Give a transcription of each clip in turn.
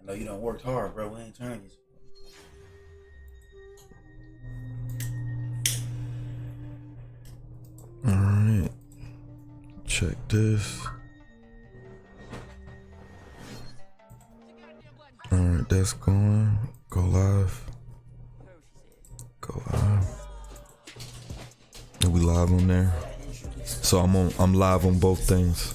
know you done worked hard, bro. We ain't trying to get All right, check this. All right, that's going. Go live. Go live. And we live on there. So I'm live on both things.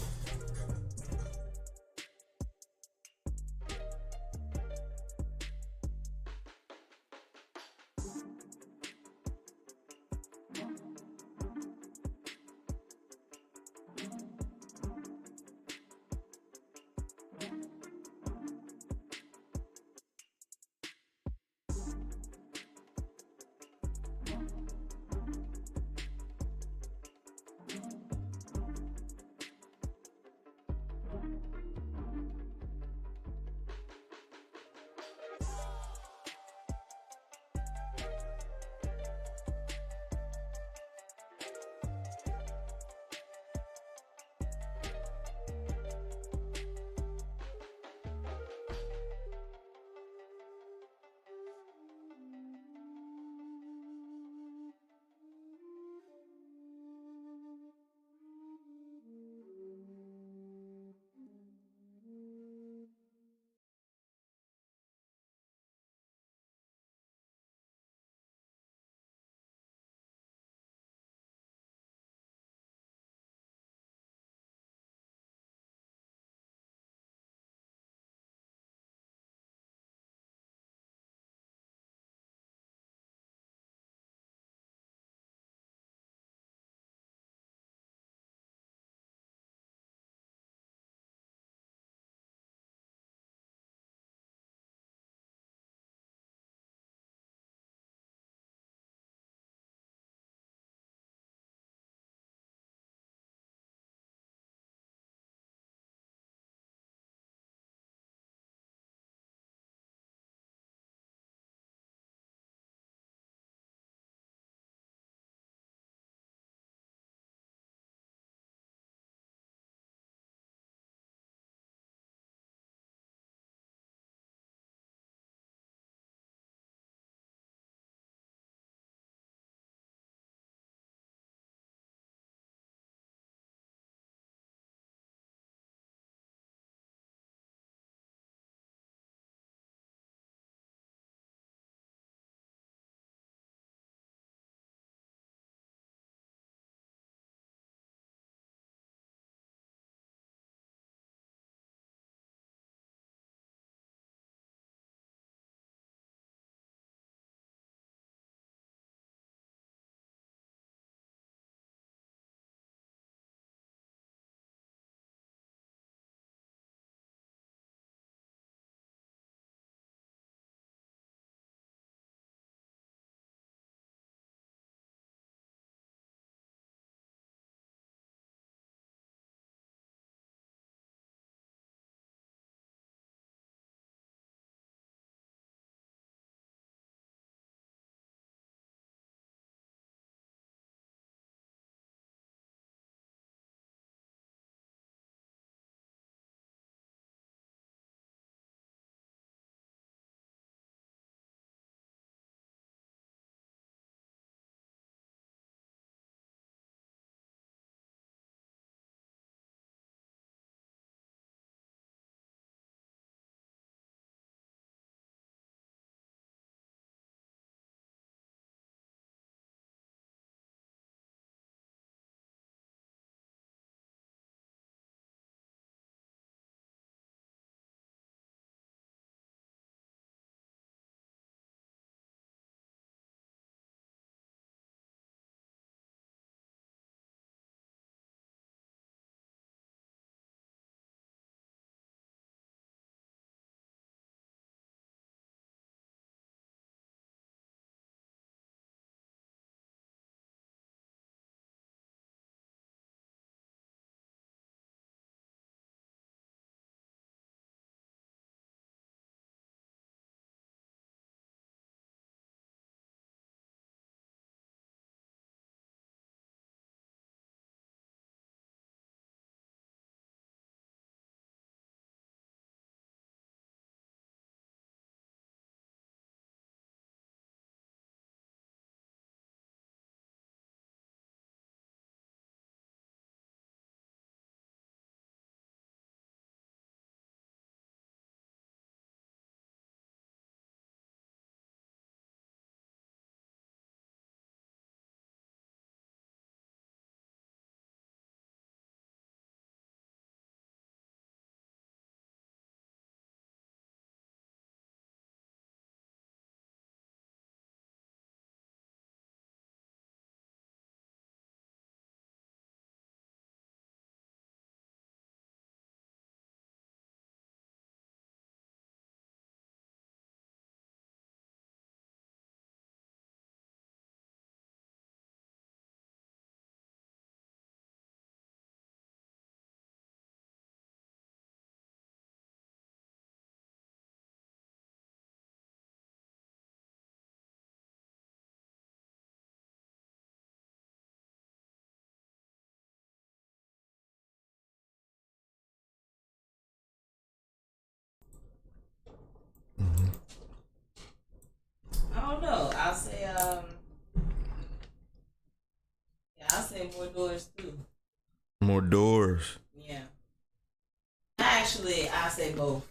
say both.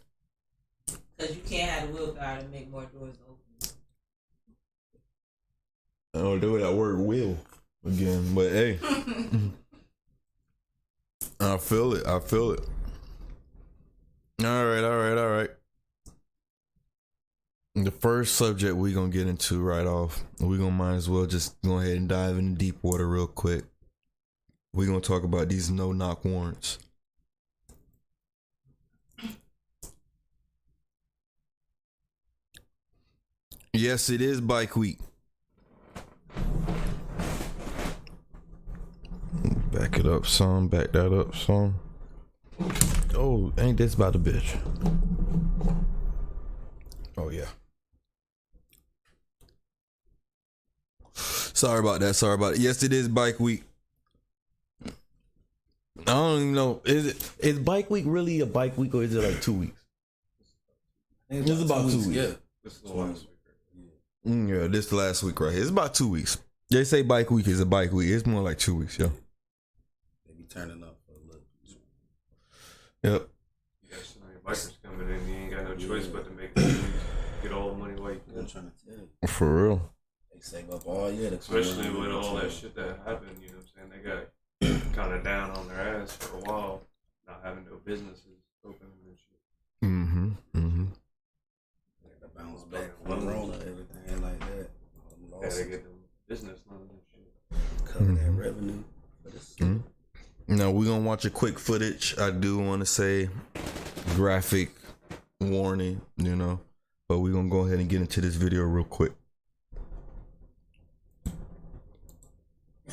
Because you can't have the willpower to make more doors open. I don't do that word will again, but hey. I feel it. All right. The first subject we're going to get into right off, we're going to might as well just go ahead and dive into deep water real quick. We're going to talk about these no-knock warrants. Yes, it is bike week. Back it up some, back that up some. Oh, ain't this about a bitch? Oh, yeah. Sorry about that. Yes, it is bike week. I don't even know. Is bike week really a bike week or is it like 2 weeks? It's about 2 weeks. Yeah. This is the last week. Yeah, this the last week right here. It's about 2 weeks. They say bike week is a bike week. It's more like 2 weeks, yo. They be turning up for a little. Yep. Yeah, so now your bikers coming in, you ain't got no choice but to make the get all the money while you I'm can. trying to tell you. For real. They save up all year. Especially with all that shit that happened, you know what I'm saying? They got kind of down on their ass for a while, not having no businesses open and shit. They got to bounce back from Rona, everything like that. They gotta get them business loans and shit. Cover that revenue. But it's Now we're gonna watch a quick footage. I do want to say graphic warning, you know, but we're gonna go ahead and get into this video real quick.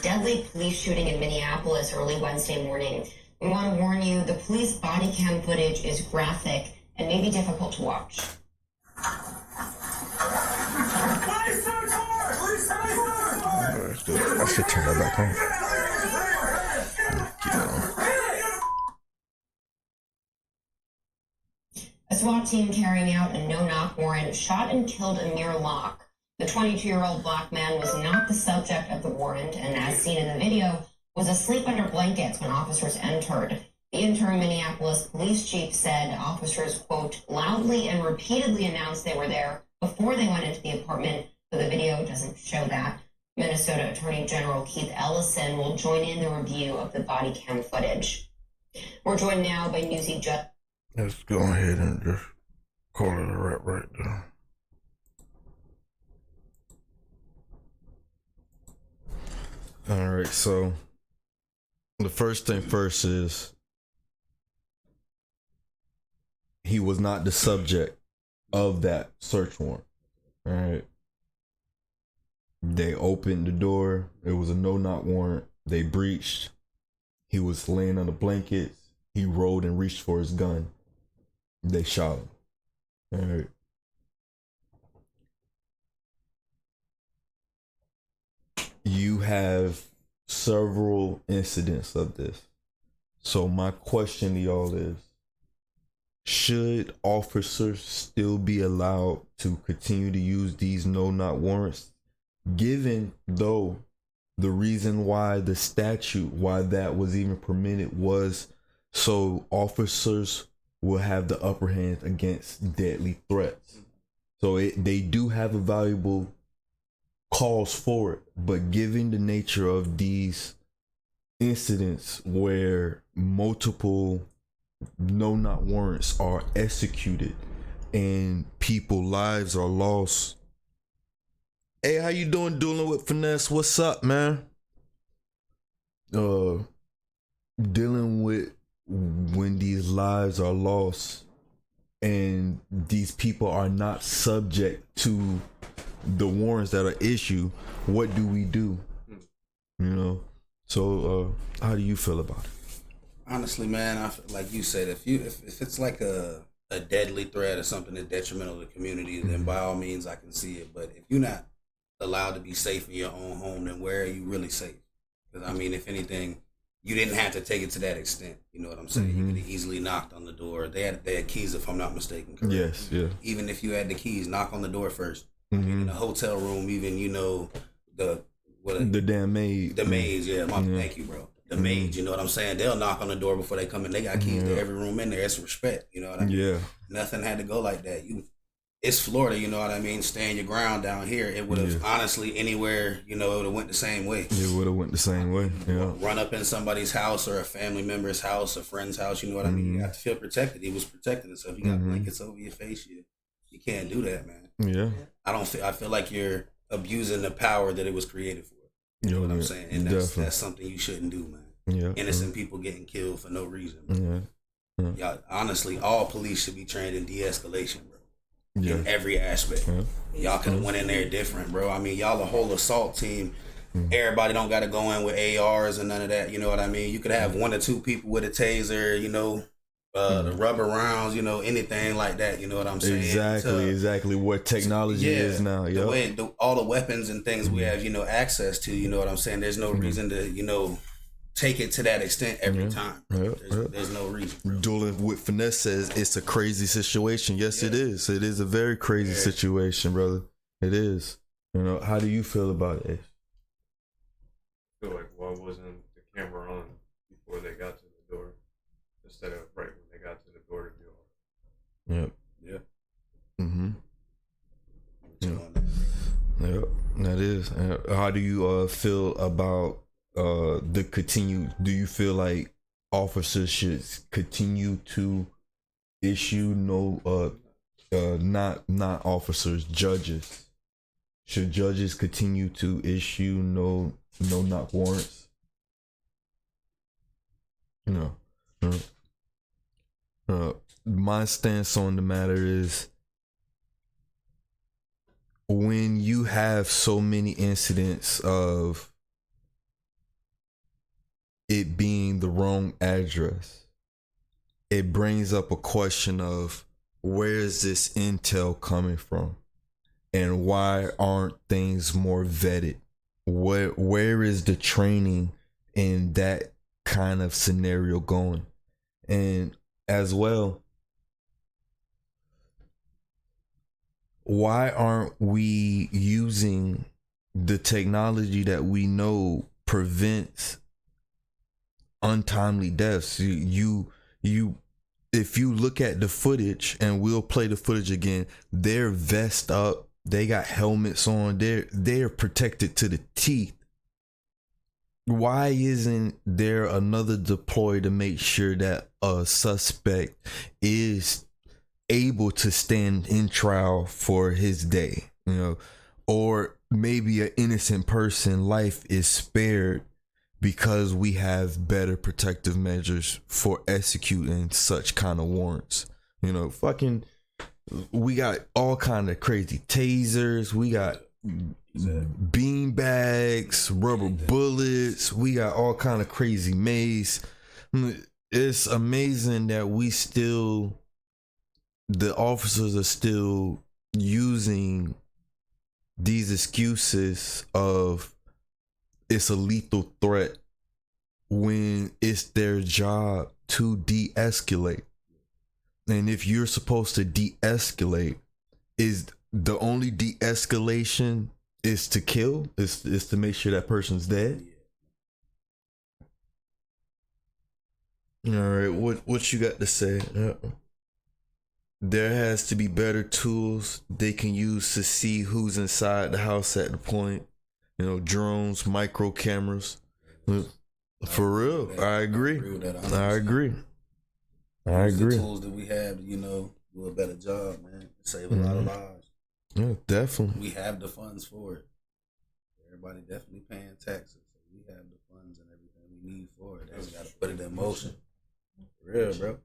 Deadly police shooting in Minneapolis early Wednesday morning. We want to warn you, the police body cam footage is graphic and may be difficult to watch. I should turn that back on. Keep it on. A SWAT team carrying out a no-knock warrant shot and killed Amir Locke. The 22-year-old black man was not the subject of the warrant and, as seen in the video, was asleep under blankets when officers entered. The interim Minneapolis police chief said officers, quote, loudly and repeatedly announced they were there before they went into the apartment, but the video doesn't show that. Minnesota Attorney General Keith Ellison will join in the review of the body cam footage. We're joined now by Newsy Judge. Let's go ahead and just call it a wrap right there. All right, so the first thing first is he was not the subject of that search warrant. All right. They opened the door. It was a no-knock warrant. They breached. He was laying on the blankets. He rolled and reached for his gun. They shot him. All right. You have several incidents of this. So my question to y'all is, should officers still be allowed to continue to use these no-knock warrants, given though the reason why the statute, why that was even permitted, was so officers will have the upper hand against deadly threats. So they do have a valuable cause for it, but given the nature of these incidents where multiple no-knock warrants are executed and people lives are lost. Hey, how you doing, dealing with finesse? What's up, man? Dealing with when these lives are lost and these people are not subject to the warrants that are issued, what do we do? You know, so how do you feel about it? honestly, man, I feel like you said, if it's like a deadly threat or something that's detrimental to the community, then by all means I can see it. But if you're not allowed to be safe in your own home, then where are you really safe? Because I mean, if anything, you didn't have to take it to that extent. You know what I'm saying? You could have easily knocked on the door. They had keys, if I'm not mistaken. Correct? Yes, yeah. Even if you had the keys, knock on the door first. Mm-hmm. In a hotel room, even the damn maid. The maids, yeah. Thank you, bro. the maids. You know what I'm saying? They'll knock on the door before they come in. They got keys to every room in there. It's respect. You know what I mean? Yeah. Nothing had to go like that. It's Florida, you know what I mean? Stand your ground down here. It would have honestly anywhere, you know, it would have went the same way. It would have went the same way. Yeah. Run up in somebody's house or a family member's house, a friend's house, you know what I mean? You have to feel protected. He was protecting himself. You got blankets over your face. You can't do that, man. Yeah. I feel like you're abusing the power that it was created for. You know what I'm saying? And that's something you shouldn't do, man. Yeah. Innocent people getting killed for no reason. Yeah. Y'all, honestly, all police should be trained in de-escalation, bro. In every aspect. Y'all could have went in there different, bro. I mean, y'all a whole assault team. Everybody don't got to go in with ARs and none of that. You know what I mean? You could have 1 or 2 people with a taser, you know, the rubber rounds, you know, anything like that. You know what I'm saying? Exactly what technology is now. The way all the weapons and things we have, you know, access to. You know what I'm saying? There's no reason to, you know, take it to that extent every time. There's no reason. Bro. Dueling with Finesse says it's a crazy situation. Yes, it is. It is a very crazy situation, brother. It is. You know, how do you feel about it? I feel like why wasn't the camera on before they got to the door instead of right when they got to the door to do all that? Yep, that is. How do you feel about do you feel like officers should continue to issue not officers, judges? Should judges continue to issue no knock warrants? No. My stance on the matter is, when you have so many incidents of it being the wrong address, it brings up a question of where is this intel coming from, and why aren't things more vetted? Where is the training in that kind of scenario going? And as well, why aren't we using the technology that we know prevents untimely deaths? You if you look at the footage, and we'll play the footage again, they're vest up, they got helmets on, they're protected to the teeth. Why isn't there another deploy to make sure that a suspect is able to stand in trial for his day, you know, or maybe an innocent person life is spared because we have better protective measures for executing such kind of warrants? You know, we got all kind of crazy tasers, we got bean bags, rubber bullets, we got all kind of crazy mace. It's amazing that the officers are still using these excuses of it's a lethal threat when it's their job to de-escalate. And if you're supposed to de-escalate, is the only de-escalation is to kill, is to make sure that person's dead? All right, what you got to say? There has to be better tools they can use to see who's inside the house at the point. You know, drones, micro cameras. For real, I agree. I agree. The tools that we have, you know, do a better job, man. Save a lot of lives. Yeah, definitely. We have the funds for it. Everybody definitely paying taxes. So we have the funds and everything we need for it. They just got to put it in motion. For real, bro.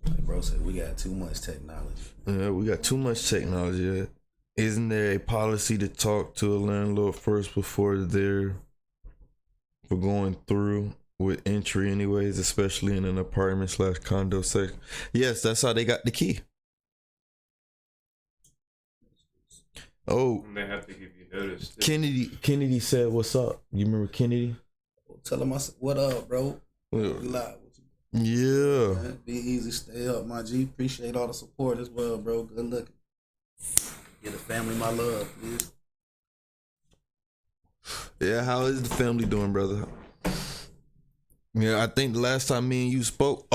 Like bro said, we got too much technology. Yeah, we got too much technology. Isn't there a policy to talk to a landlord first before going through with entry anyways, especially in an apartment / condo section? Yes, that's how they got the key. Oh, And they have to give you notice. Kennedy said, "What's up?" You remember Kennedy? Tell him what up, bro. Yeah. Live with you. Yeah. Man, be easy, stay up, my G. Appreciate all the support as well, bro. Good looking. Give the family my love, please. Yeah, how is the family doing, brother? Yeah, I think the last time me and you spoke,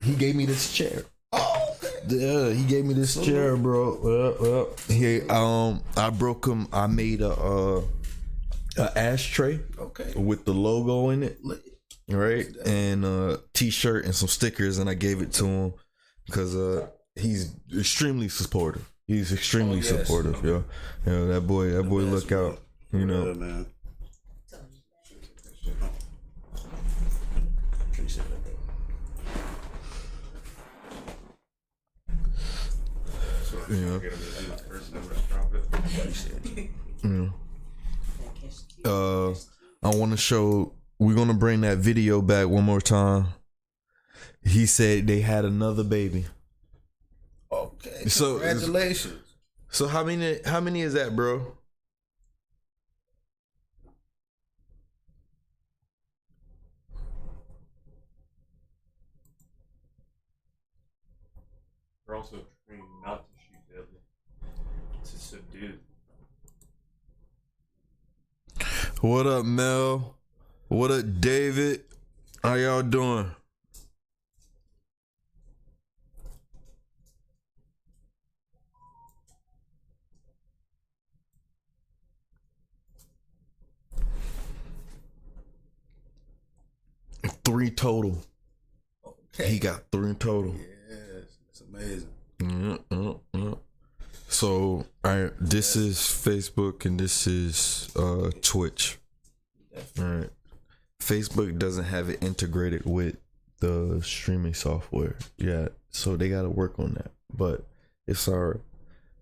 he gave me this chair. Oh, Yeah, he gave me this chair, bro. I broke him. I made a ashtray, with the logo in it, right, and a t-shirt and some stickers, and I gave it to him because he's extremely supportive. He's extremely supportive, yo. Yeah, that boy, look out, you know. Yeah, man. Yeah. I want to show. We're gonna bring that video back one more time. He said they had another baby. Okay. So Congratulations. So how many is that, bro? They're also trained not to shoot deadly, to subdue. What up, Mel? What up, David? How y'all doing? Three total. Okay. He got 3 total. Yes, it's amazing. So, this is Facebook and this is Twitch. All right. Facebook doesn't have it integrated with the streaming software yet, so they got to work on that. But it's our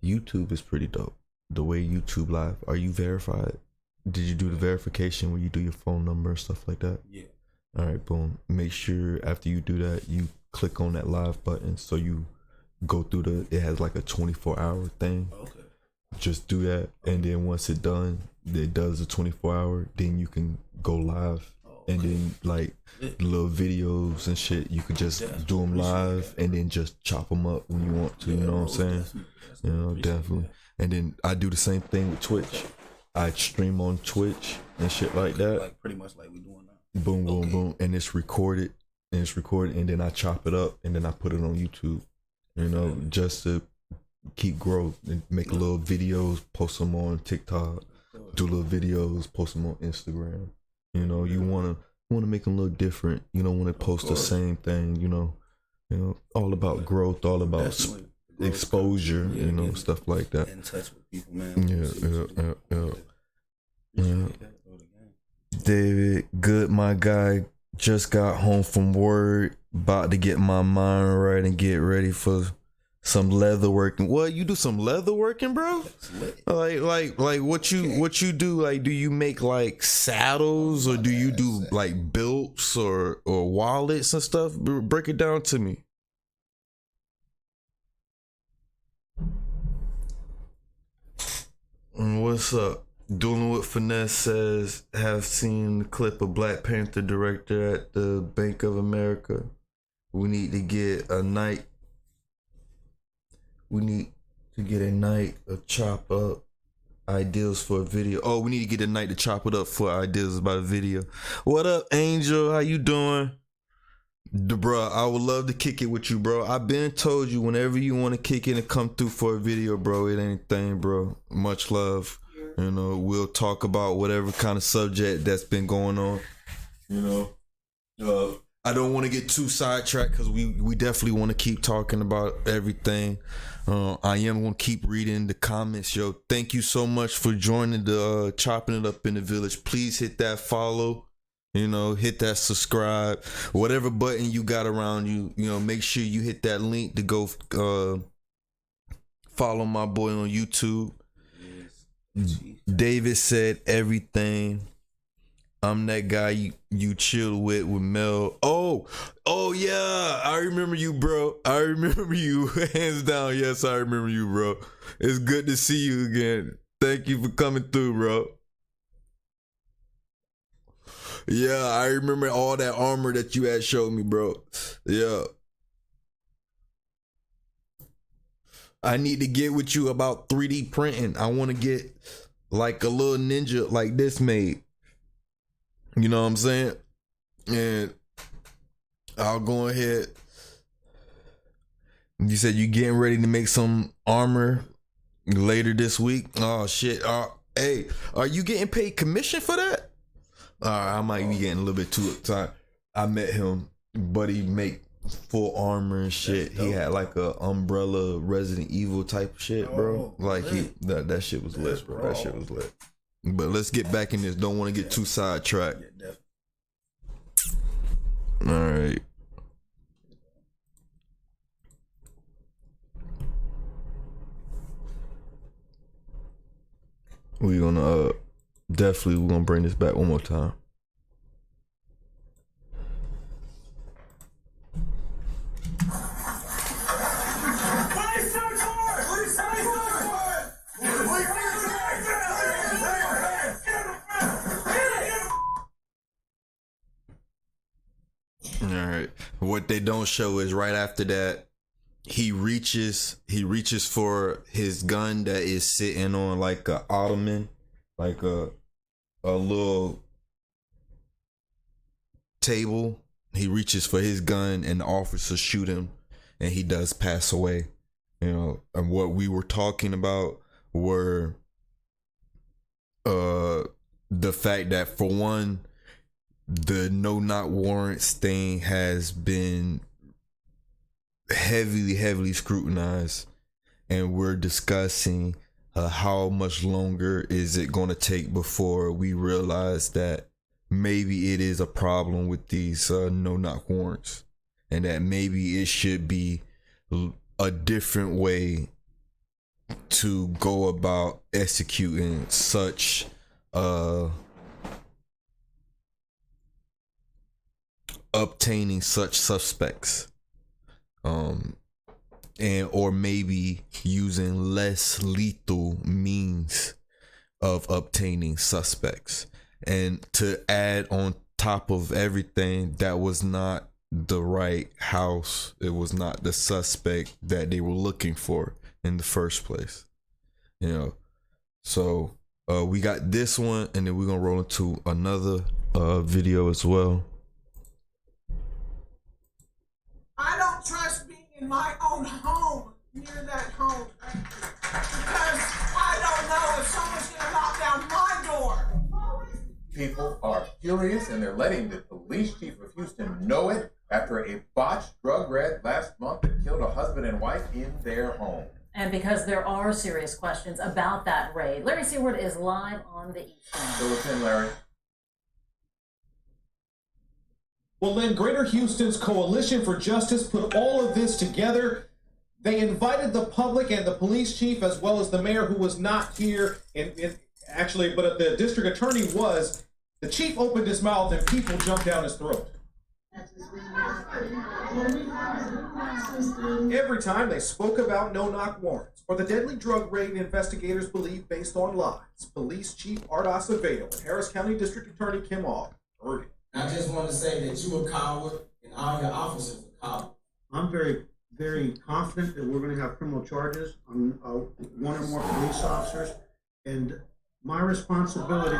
YouTube is pretty dope. The way YouTube Live, are you verified? Did you do the verification when you do your phone number and stuff like that? Yeah. All right, boom. Make sure after you do that, you click on that live button so you go through it has like a 24-hour thing. Okay. Just do that, and then once it does a 24-hour, then you can go live. And then like little videos and shit, you could just do them live and then just chop them up when you want to. You know what I'm saying? You know, definitely. And then I do the same thing with Twitch. I stream on Twitch and shit like that. Like pretty much like we doing now. Boom, boom, boom, and it's recorded, and then I chop it up, and then I put it on YouTube. You know, just to keep growth and make little videos, post them on TikTok, do little videos, post them on Instagram. You know, you wanna make them look different. You don't want to post the same thing. You know, all about growth, all about exposure. You know, stuff like that. In touch with people, man. Yeah. David, good, my guy. Just got home from work, about to get my mind right and get ready for some leather working. What, you do some leather working, bro? Like what you do? Like, do you make like saddles or do you do like belts or wallets and stuff? Break it down to me. What's up? Dealing with Finesse says, have seen the clip of Black Panther director at the Bank of America. We need to get a night. We need to get a night of chop up ideas for a video. Oh, we need to get a night to chop it up for ideas about a video. What up, Angel? How you doing? Bro, I would love to kick it with you, bro. I've been told you whenever you want to kick it and come through for a video, bro, it ain't a thing, bro. Much love. You know, we'll talk about whatever kind of subject that's been going on. You know, I don't want to get too sidetracked because we definitely want to keep talking about everything. I am going to keep reading the comments, yo. Thank you so much for joining the Chopping It Up in the Village. Please hit that follow. You know, hit that subscribe. Whatever button you got around you, you know, make sure you hit that link to go follow my boy on YouTube. David said everything. I'm that guy you chill with Mel. Oh yeah, I remember you, bro. I remember you, hands down. Yes, I remember you, bro. It's good to see you again. Thank you for coming through, bro. Yeah, I remember all that armor that you had showed me, bro. Yeah. I need to get with you about 3D printing. I want to get like a little ninja like this made. You know what I'm saying? And I'll go ahead. You said you getting ready to make some armor later this week. Oh shit. Hey, are you getting paid commission for that? I might be getting a little bit too excited. I met him, but he make full armor and shit. He had like a umbrella Resident Evil type shit, bro. Like that shit was lit, bro. That shit was lit. But let's get back in this. Don't want to get too sidetracked. All right. We're gonna bring this back one more time. All right. What they don't show is right after that, he reaches for his gun that is sitting on like a ottoman, like a little table. He reaches for his gun and the officers shoot him and he does pass away. You know, and what we were talking about were the fact that, for one, the no-knock warrants thing has been heavily scrutinized, and we're discussing how much longer is it going to take before we realize that maybe it is a problem with these no-knock warrants, and that maybe it should be a different way to go about executing such obtaining such suspects, and or maybe using less lethal means of obtaining suspects. And to add on top of everything, that was not the right house. It was not the suspect that they were looking for in the first place, you know. So we got this one, and then we're gonna roll into another video as well. I don't trust being in my own home, near that home, because I don't know if someone's gonna knock down my door. People are furious, and they're letting the police chief of Houston know it after a botched drug raid last month that killed a husband and wife in their home. And because there are serious questions about that raid, Larry Seward is live on the East End. Fill us in, Larry. Well, then, Greater Houston's Coalition for Justice put all of this together. They invited the public and the police chief, as well as the mayor, who was not here, but the district attorney was. The chief opened his mouth and people jumped down his throat. Every time they spoke about no-knock warrants or the deadly drug raid investigators believe based on lies, Police Chief Art Acevedo and Harris County District Attorney Kim Ogg heard it. I just want to say that you a coward and all your officers are cowards. I'm very, very confident that we're going to have criminal charges on one or more police officers, and my responsibility.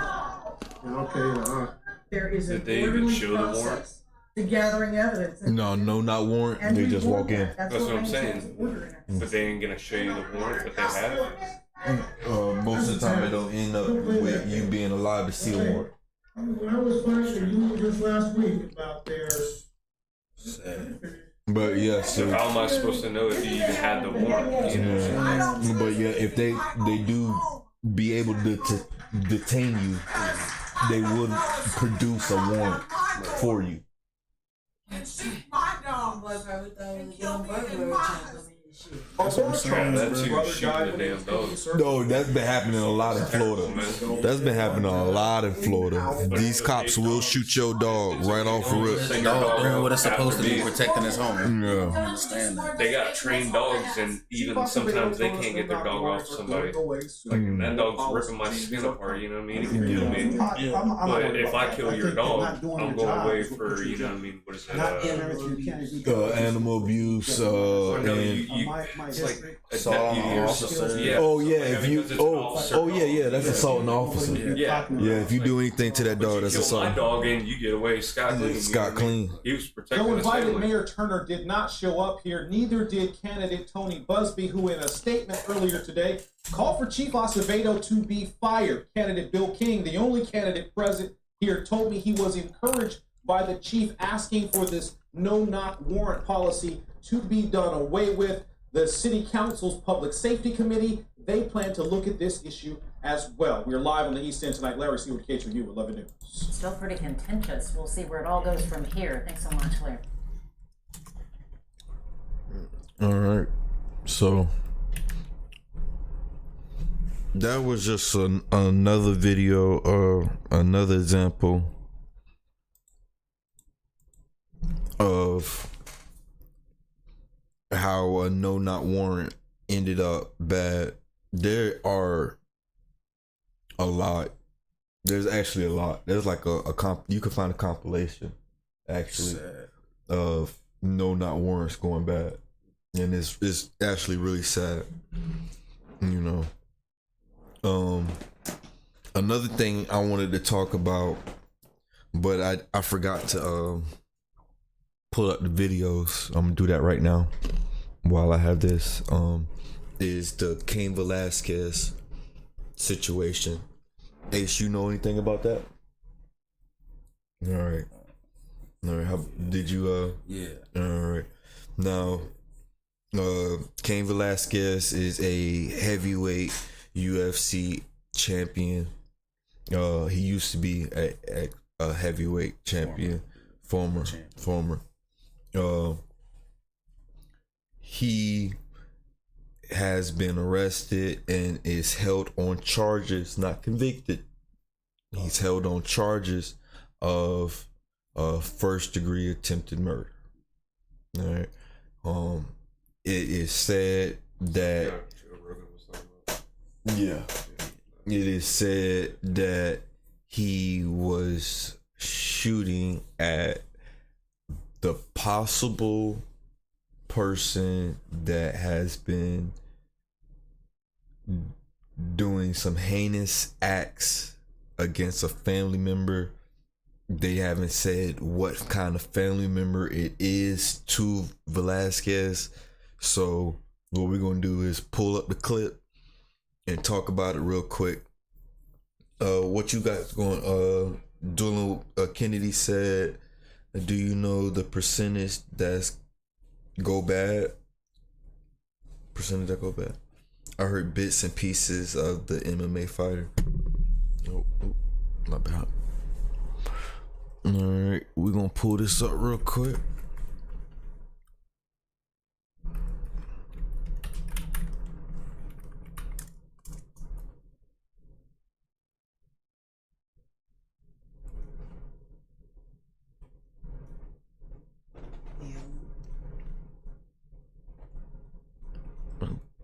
There is Did they even show the warrant? to gathering evidence. No, not warrant. They just walk in. That's what I'm saying. But they ain't gonna show you the warrant, but they have it. Most of the time, it don't end up with you being allowed to see a warrant. When I was fighting you just last week about their. But yeah, So how am I supposed to know if you even had the warrant? You know? but yeah, if they do be able to detain you, they would produce a warrant for you. And shoot my dog. That's what I'm saying. That's who shooting the damn dogs. No, that's been happening a lot in Florida. That's been happening a lot in Florida. These cops will shoot your dog right off the rip. The dog doing what it's supposed to be, protecting his home. Yeah. I understand that. They got trained dogs, and even sometimes they can't get their dog off somebody. Like, that dog's ripping my skin apart, you know what I mean? It can kill me. But if I kill your dog, I'm going away for, you know what I mean? What is it? Animal abuse, no, and you my it's like district. a Assault on deputy an or officer. something. Yeah. Oh yeah, Like, I if mean, you 'cause it's an officer call. yeah, that's assault an officer. Yeah. Yeah, if you do anything to that But dog, you that's kill my assault. dog and you get away scot clean. Scot clean. He was protecting Though his invited, family. Mayor Turner did not show up here. Neither did candidate Tony Busby, who in a statement earlier today called for Chief Acevedo to be fired. Candidate Bill King, the only candidate present here, told me he was encouraged by the chief asking for this no-knock warrant policy to be done away with. The City Council's Public Safety Committee, they plan to look at this issue as well. We're live on the East End tonight. Larry Seward, KHOU, 11 News. Still pretty contentious. We'll see where it all goes from here. Thanks so much, Larry. All right, so that was just another video or another example of how a no-knock warrant ended up bad. There are a lot. There's actually a lot. There's like you can find a compilation actually of no-knock warrants going bad, and it's actually really sad. You know. Another thing I wanted to talk about, but I forgot to pull up the videos. I'm gonna do that right now while I have this. Is the Cain Velasquez situation. Ace, you know anything about that? All right. How did you? Yeah. All right. Now, Cain Velasquez is a heavyweight UFC champion. He used to be a heavyweight champion, former. He has been arrested and is held on charges, not convicted. He's held on charges of first-degree attempted murder. All right. It is said that it is said that he was shooting at the possible person that has been doing some heinous acts against a family member. They haven't said what kind of family member it is to Velasquez. So what we're gonna do is pull up the clip and talk about it real quick. What you got going? Dylan Kennedy said, "Do you know the percentage that's go bad? Percentage that go bad?" I heard bits and pieces of the MMA fighter. Oh, my bad. All right, we're gonna pull this up real quick.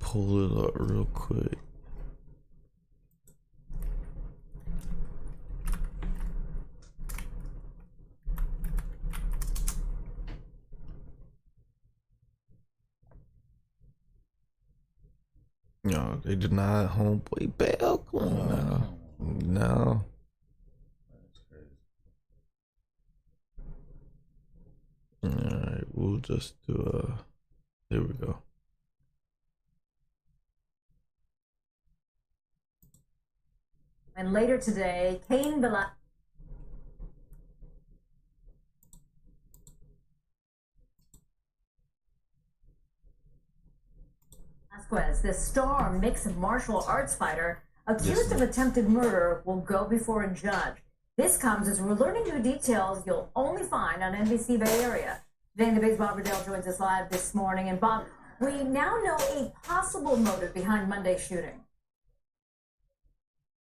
Pull it up real quick. No, they denied homeboy bail. Come on now. No. Alright, we'll just do there we go. And later today, Cain Velasquez. The star mixed martial arts fighter accused of attempted murder will go before a judge. This comes as we're learning new details you'll only find on NBC Bay Area. Today in the Bay's Bob Riddell joins us live this morning. And Bob, we now know a possible motive behind Monday's shooting.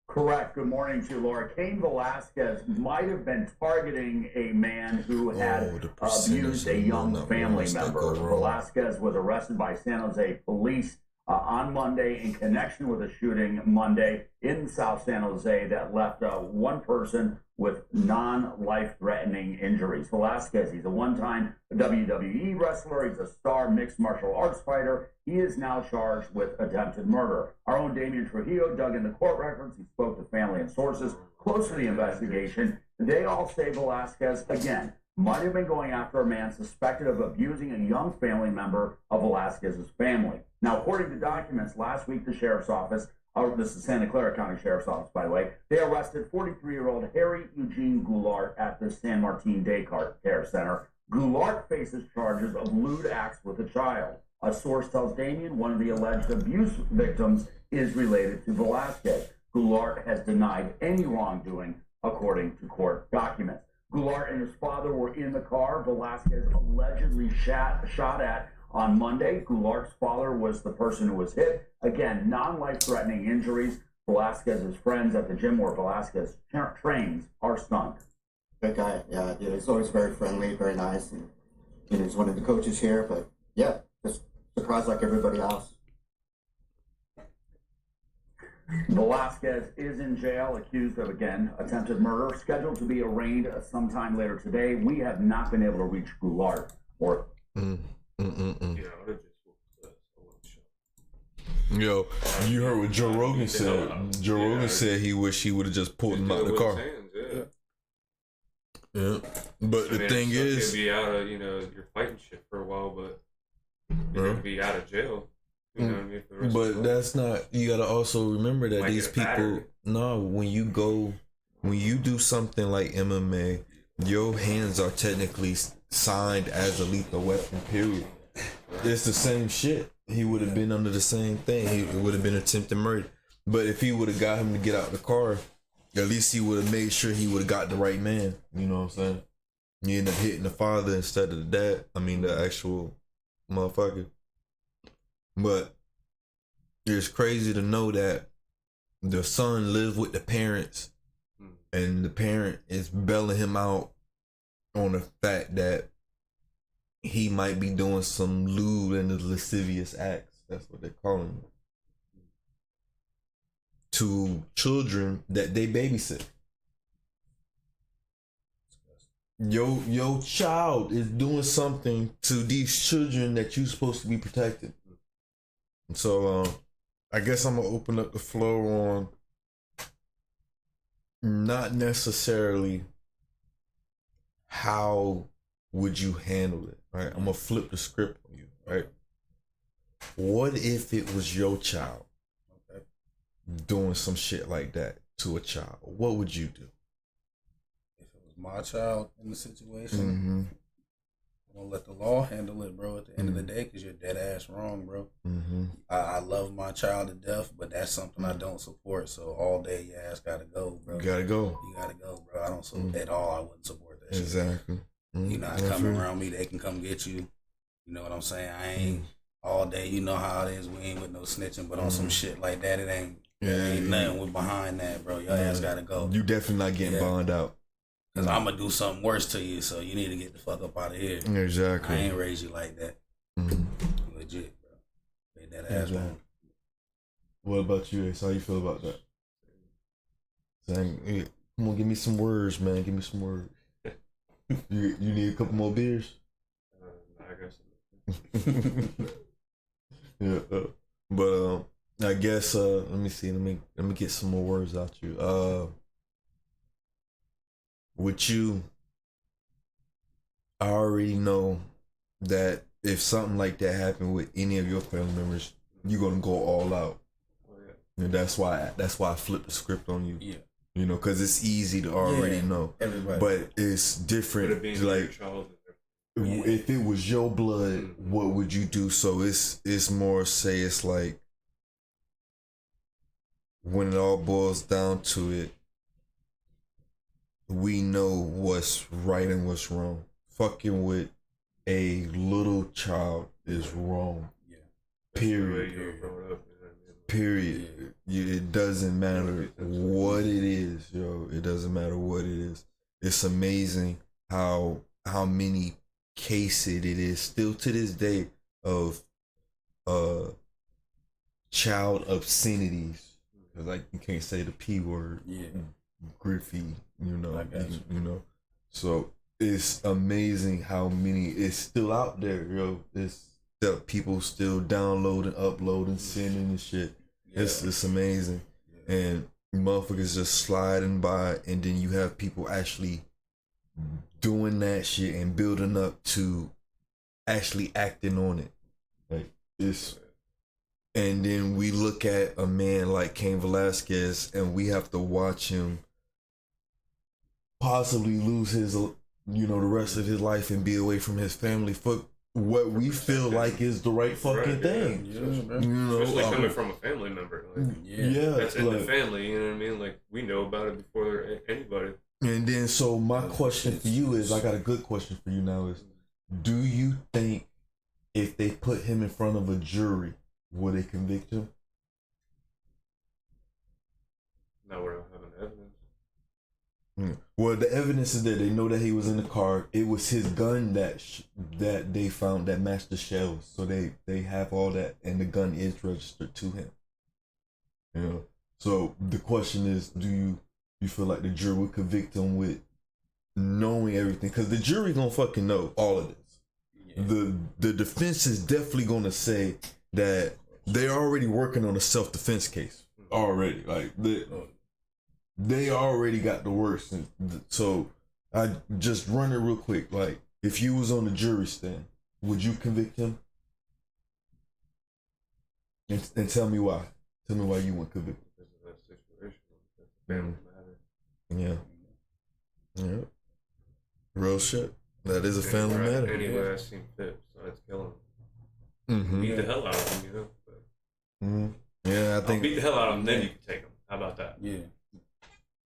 Correct. Good morning to you, Laura. Cain Velasquez might have been targeting a man who had abused a young family member. Velasquez was arrested by San Jose police on Monday in connection with a shooting Monday in South San Jose that left one person with non-life-threatening injuries. Velasquez, he's a one-time WWE wrestler. He's a star mixed martial arts fighter. He is now charged with attempted murder. Our own Damian Trujillo dug into court records. He spoke to family and sources close to the investigation. They all say Velasquez, again, might have been going after a man suspected of abusing a young family member of Velasquez's family. Now, according to documents, last week the sheriff's office, this is Santa Clara County Sheriff's Office, by the way, they arrested 43-year-old Harry Eugene Goulart at the San Martin Day Care Center. Goulart faces charges of lewd acts with a child. A source tells Damien one of the alleged abuse victims is related to Velasquez. Goulart has denied any wrongdoing, according to court documents. Goulart and his father were in the car Velasquez allegedly shot at on Monday. Goulart's father was the person who was hit. Again, non-life-threatening injuries. Velasquez's friends at the gym where Velasquez trains are stunned. Good guy, yeah. He's always very friendly, very nice, and he's one of the coaches here. But yeah, just surprised like everybody else. Velasquez is in jail, accused of, again, attempted murder, scheduled to be arraigned sometime later today. We have not been able to reach Goulart or. Yo, you heard what Joe Rogan said. Joe Rogan said he wished he would have just pulled him out the car. Yeah, but the thing is, be out of you're fighting shit for a while, but you're gonna be out of jail. You know what I mean? For the rest but of that's not. You gotta also remember that Might these get people. No, when you do something like MMA, your hands are technically signed as a lethal weapon. Period. It's the same shit. He would have been under the same thing. It would have been attempted murder. But if he would have got him to get out the car, at least he would have made sure he would have got the right man. You know what I'm saying? He ended up hitting the father instead of the dad. I mean, the actual motherfucker. But it's crazy to know that the son lives with the parents and the parent is bailing him out on the fact that he might be doing some lewd and lascivious acts. That's what they're calling it. To children that they babysit. Your child is doing something to these children that you're supposed to be protecting. So I guess I'm gonna open up the floor on not necessarily how would you handle it, right? I'm gonna flip the script on you, right? What if it was your child doing some shit like that to a child? What would you do? If it was my child in the situation, I'm gonna let the law handle it, bro. At the end of the day, because you're dead ass wrong, bro. I love my child to death, but that's something I don't support. So all day, your ass gotta go, bro. You gotta go. You gotta go, bro. I don't support at all. I wouldn't support that. Exactly. Shit. You not coming around me, they can come get you. You know what I'm saying? I ain't all day. You know how it is. We ain't with no snitching, but on some shit like that, it ain't. Ain't nothing with behind that, bro. Your ass gotta go. You definitely not getting bonded out. Cause I'm gonna do something worse to you, so you need to get the fuck up out of here. Exactly. I ain't raised you like that. Legit, bro. Made that ass wrong. What about you, Ace? How you feel about that? Saying, hey, come on, give me some words, man. Give me some words. You need a couple more beers? I guess. Yeah, but I guess let me see. Let me get some more words out you. With you, I already know that if something like that happened with any of your family members, you're gonna go all out. And that's why I flipped the script on you. Yeah. You know, because it's easy to already know. Everybody. But it's different. Like, if it was your blood, what would you do? So it's more, say, it's like, when it all boils down to it, we know what's right and what's wrong. Fucking with a little child is wrong. Yeah. Period. Period. It doesn't matter what it is, yo. It doesn't matter what it is. It's amazing how many cases it is still to this day of child obscenities. Like you can't say the P word. Yeah. Griffey, you know. I got you. You know. So it's amazing how many it's still out there, yo. It's still people still downloading, uploading, sending and shit. Yeah. It's amazing. Yeah. And motherfuckers just sliding by, and then you have people actually doing that shit and building up to actually acting on it. Like it's, and then we look at a man like Cain Velasquez and we have to watch him possibly lose his, you know, the rest of his life and be away from his family for what we feel like is the right fucking thing. Yeah, you know, especially coming from a family member. Like, that's in the family, you know what I mean? Like, we know about it before anybody. And then, so my question for you is, I got a good question for you now is, do you think if they put him in front of a jury, will they convict him? Now we're not having evidence. Well, the evidence is that they know that he was in the car. It was his gun that they found that matched the shells. So they have all that, and the gun is registered to him. You know. So the question is, do you feel like the jury would convict him with knowing everything? Because the jury gonna fucking know all of this. Yeah. The defense is definitely gonna say that they're already working on a self-defense case already. Like they already got the worst. And so I just run it real quick. Like, if you was on the jury stand, would you convict him? And tell me why. Tell me why you wouldn't convict him. Because of that situation. Family matter. Yeah. Yeah. Real shit. That is a family matter. Anyway, I seen fit, so I'd kill him. Beat the hell out of him, you know. But yeah, I think. I'll beat the hell out of him, then you can take him. How about that? Yeah.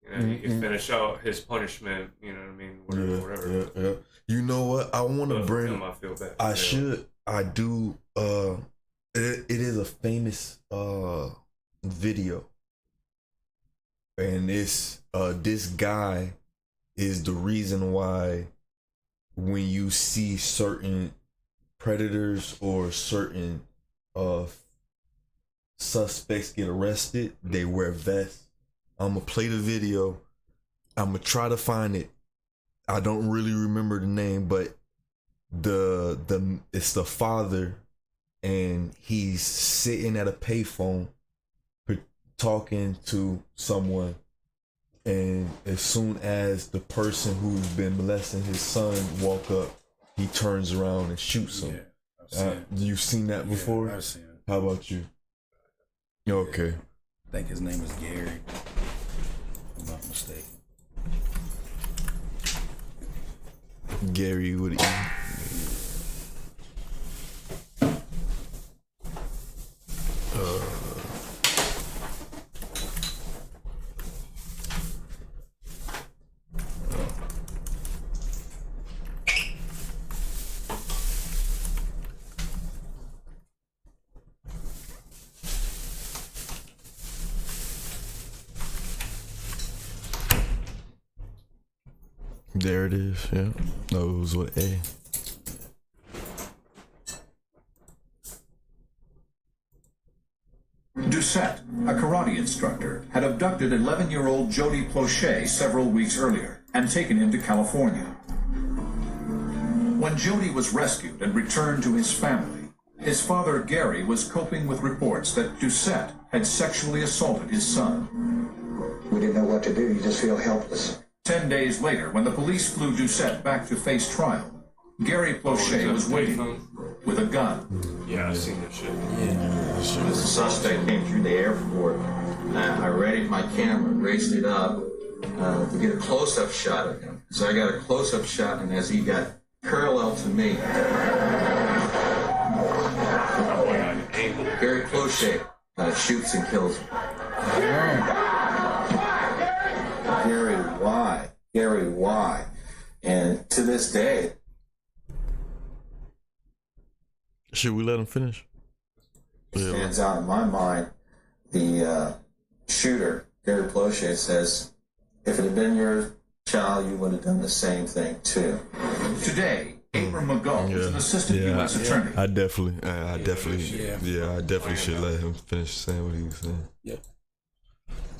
You know, he can finish out his punishment. You know what I mean? Whatever. Yeah. You know what? I want to bring. I feel bad. I should. I do. It is a famous video, and this guy is the reason why when you see certain predators or certain suspects get arrested, they wear vests. I'm gonna play the video. I'm gonna try to find it. I don't really remember the name, but it's the father, and he's sitting at a payphone talking to someone, and as soon as the person who's been molesting his son walk up, he turns around and shoots him. Yeah, you've seen that before? Yeah, I've seen it. How about you? Okay. I think his name is Gary. If I'm not mistaken. Gary would eat. There it is, yeah. No, it was with A. Doucette, a karate instructor, had abducted 11-year-old Jody Plauché several weeks earlier and taken him to California. When Jody was rescued and returned to his family, his father Gary was coping with reports that Doucette had sexually assaulted his son. We didn't know what to do. You just feel helpless. 10 days later, when the police flew Doucette back to face trial, Gary Plauché was waiting with a gun. Yeah, I've seen that shit. The suspect came through the airport. I readied my camera, raised it up to get a close-up shot of him. So I got a close-up shot, and as he got parallel to me, Gary Plauché shoots and kills him. Gary, why? Gary, why? And to this day. Should we let him finish? Stands out in my mind. The shooter, Gary Plauché, says, if it had been your child, you would have done the same thing too. Today, Abram McGough is an assistant U.S. attorney. I definitely should let him finish saying what he was saying. Yeah.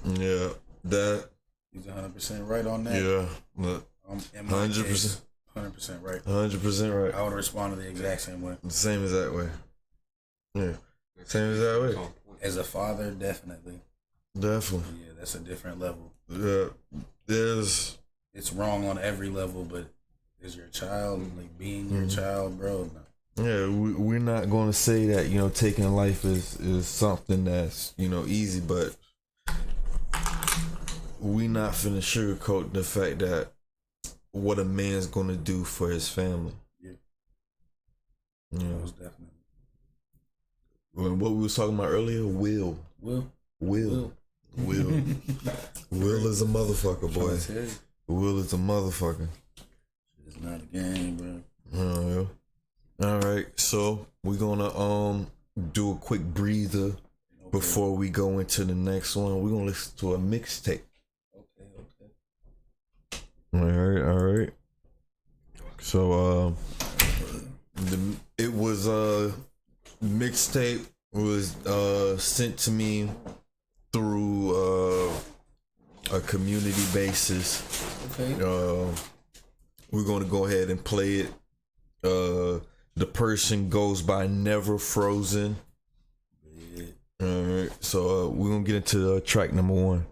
Yeah, that. He's 100% right on that. Yeah, look, 100%. 100% right. 100% right. I would respond to the exact same way. The same exact way. Yeah, same exact way. As a father, definitely. Definitely. Yeah, that's a different level. Yeah, it's wrong on every level, but is your child like being your child, bro? No. Yeah, we're not going to say that taking life is something that's easy, but we not finna sugarcoat the fact that what a man's going to do for his family. Yeah. Most definitely. What we was talking about earlier, Will is a motherfucker, boy. Will is a motherfucker. It's not a game, bro. Oh, yeah. All right, so we're gonna do a quick breather before we go into the next one. We're gonna listen to a mixtape. All right. So it was mixtape was sent to me through a community basis. Okay. We're gonna go ahead and play it. The person goes by Never Frozen. Yeah. All right, so we're gonna get into track number 1.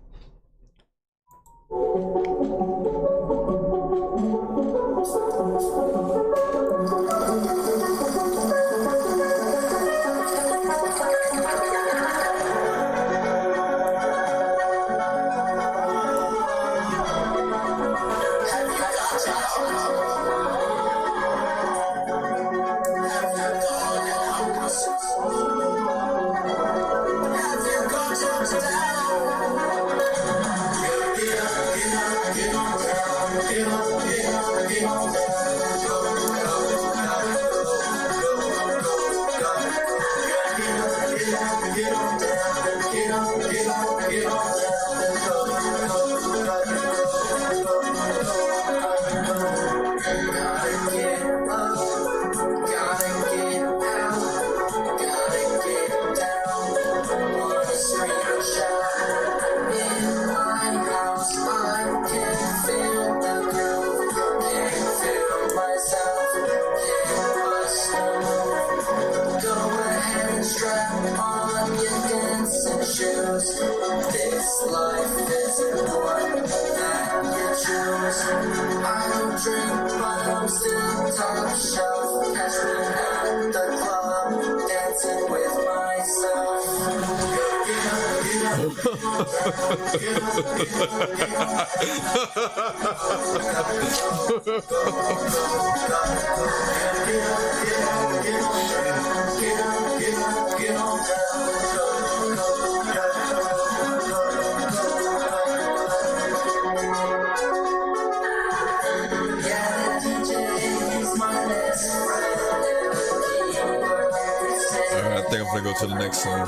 I think I'm gonna go to the next song.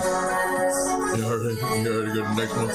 You already go to the next one?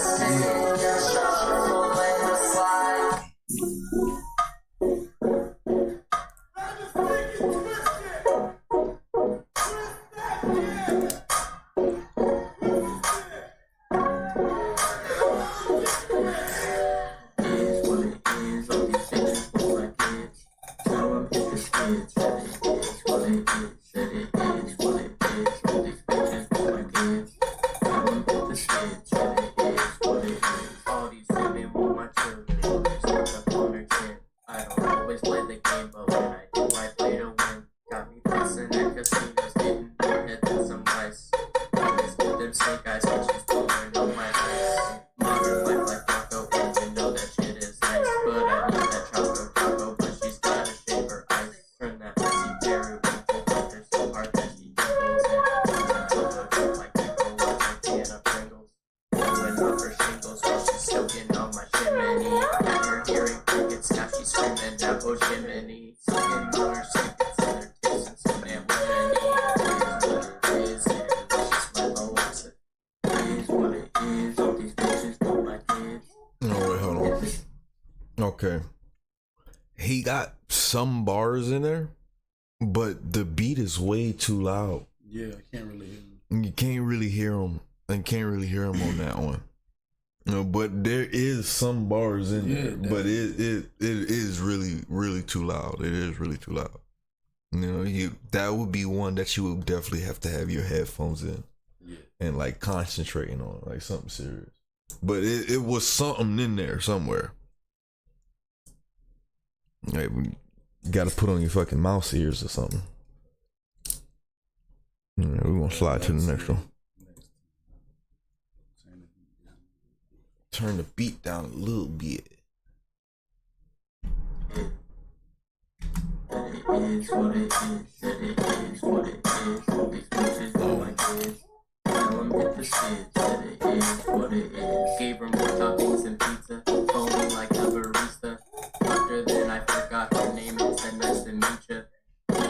Okay. He got some bars in there, but the beat is way too loud. Yeah, I can't really hear him. You can't really hear him. I can't really hear him on that one. But there is some bars in there, but it is really, really too loud. It is really too loud. That would be one that you would definitely have to have your headphones in and like concentrating on, like something serious. But it was something in there somewhere. Like, you gotta put on your fucking mouse ears or something. We're gonna slide to the next one. Turn the beat down a little bit. It is what it is, said it is what it is. All these bitches know my kids. Now I'm hit the skid, said it is what it is. Gave her more toppings and pizza, foaming like a barista. After then I forgot her name and said nice to meet ya.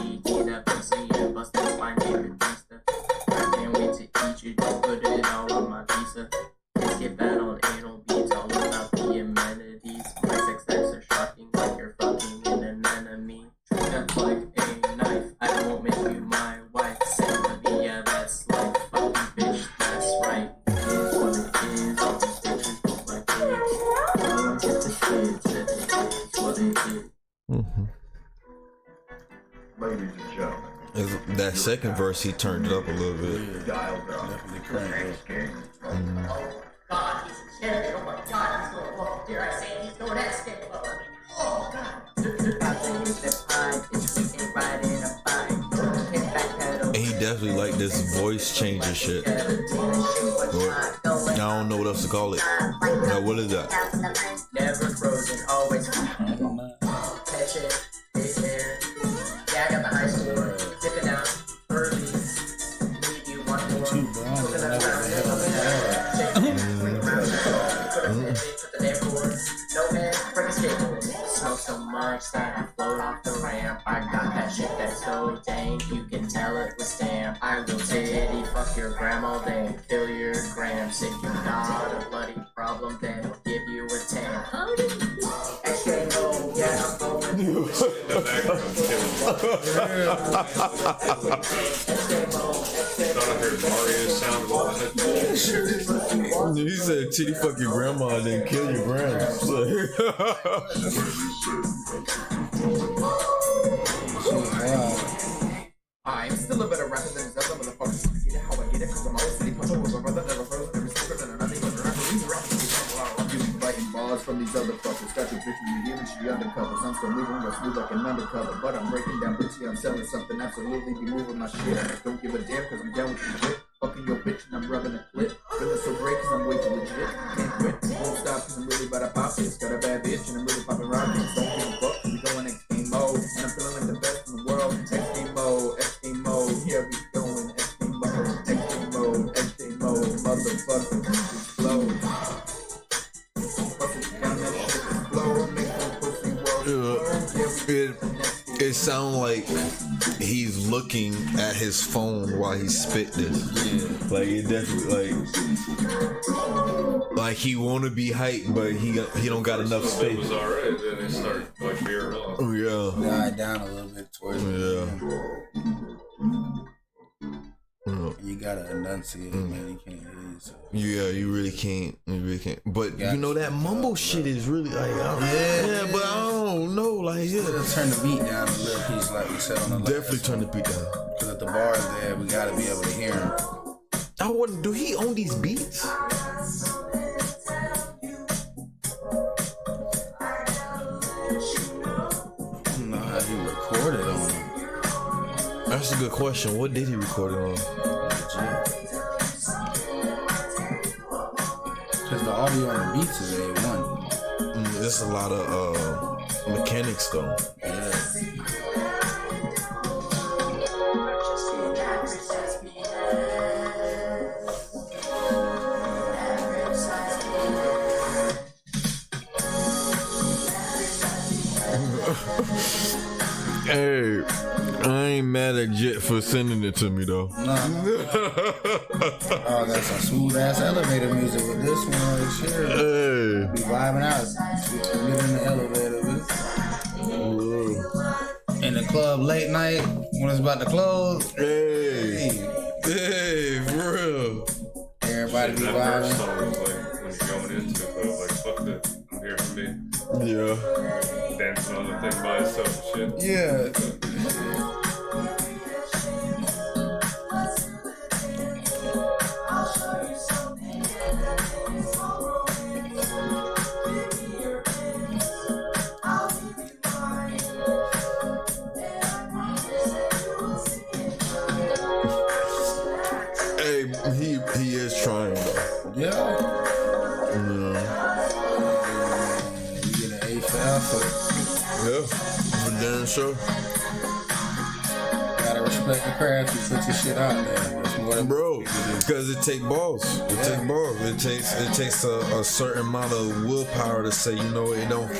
Eat that pussy and bust that spine, gave it pizza. I can't wait to eat you, just put it all on my pizza. Let's get bad on anal beats, all about the amenities. My sex acts are shocking, like you're fucking an anemone. That's like a knife, I won't make you my wife. Say, yeah, that's like fucking bitch, that's right. It is what it is, all these bitches look like pigs. No one gets the shit, said it is what it is. Ladies and gentlemen. That second verse, he turned it up a little bit. Dialed up. Definitely cranked up. God, he's scared. Oh my God, he's going low. Dare I say he's going that scared. Oh God. And he definitely like this voice changer shit. I don't know what else to call it. Now, what is that? Never frozen, always catch it, big hair. Yeah, I got the high score. Dipping out early. Need you one more. No man, bring a skateboard. Smoke so much that I float off the ramp. I got that shit that's so dang, you can tell it was stamp. I will titty fuck your grandma, then kill your gramps. If you got a bloody problem, then I'll give you a 10. Extra low, yeah, I'm going. He said, "Titty fuck your grandma and then kill your grands." I'm still a better rapper than his other motherfuckers. I get it how I get it, cause I'm always city puzzle with my brother, never frozen, never secret, and nothing but rappers. I'm using biting balls from these other fuckers. Got your bitch in your ear and she undercovers. I'm still moving, but smooth like an undercover. But I'm breaking down bitchy, I'm selling something. Absolutely be moving my shit. I don't give a damn cause I'm down with your shit. Fucking your bitch and I'm rubbing a clip. Feeling so great cause I'm way too legit. Can't quit, won't stop cause I'm really about to pop this. Got a bad bitch and I'm really popping rockets. Don't give a fuck, we going X-Game mode. And I'm feeling like the best in the world. X-Game mode, X-Game mode. Here we going, X-Game mode, X-Game mode, X-Game mode. Motherfucker, explode. It sounds like he's looking at his phone while he spit this. Yeah. Like it definitely like he wanna be hyped, but he don't got enough space. It was alright, then it started like veering off. Oh yeah. Died down a little bit towards the end. You gotta enunciate, man. You can't hear yourself. Yeah, you really can't. You really can't. But you know that mumble shit is really like, yeah, but I don't know, like turn the beat down a little piece, like we said on the last. Definitely turn the beat down. Because if the bar's there, we gotta be able to hear him. I wouldn't. Do he own these beats? No, how he recorded on them. That's a good question. What did he record it on? Because the audio on the beats is A1. There's a lot of mechanics though. Yeah. Hey, I ain't mad at Jet for sending it to me though. Oh, got some smooth ass elevator music with this one right here. Hey. Be vibing out. Get in the elevator with. In the club late night when it's about to close. Hey, for real. Everybody be That first vibing. song was like when you're going into the club, like fuck this, I'm here for me. Yeah. Dancing on the thing by itself and shit. Yeah. Hey, he is trying though. Yeah. You get an A for effort. Yeah, for damn sure. Gotta respect the craft. You put your shit out there. It's more than Bro, because it take balls. It take balls. It takes a certain amount of willpower to say, you know, it don't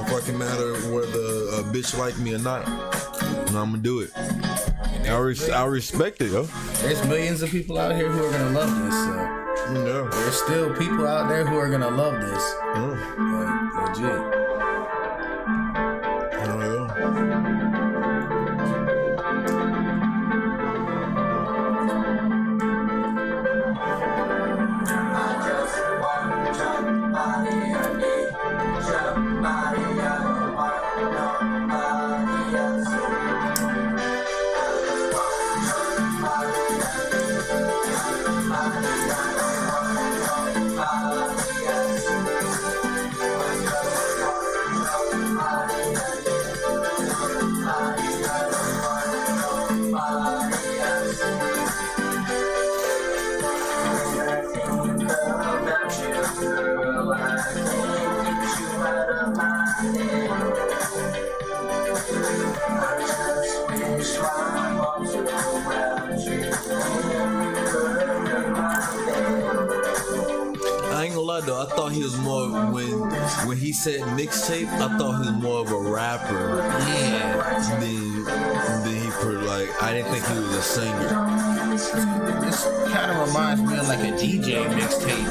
fucking matter whether a bitch like me or not. And I'm gonna do it. I respect it, yo. There's millions of people out here who are gonna love this. So. Yeah. There's still people out there who are gonna love this. Like, legit. I ain't gonna lie though, I thought he was more when he said mixtape, I thought he was more of a rapper. Yeah. Then he put like I didn't think he was a singer. This kind of reminds me of like a DJ mixtape.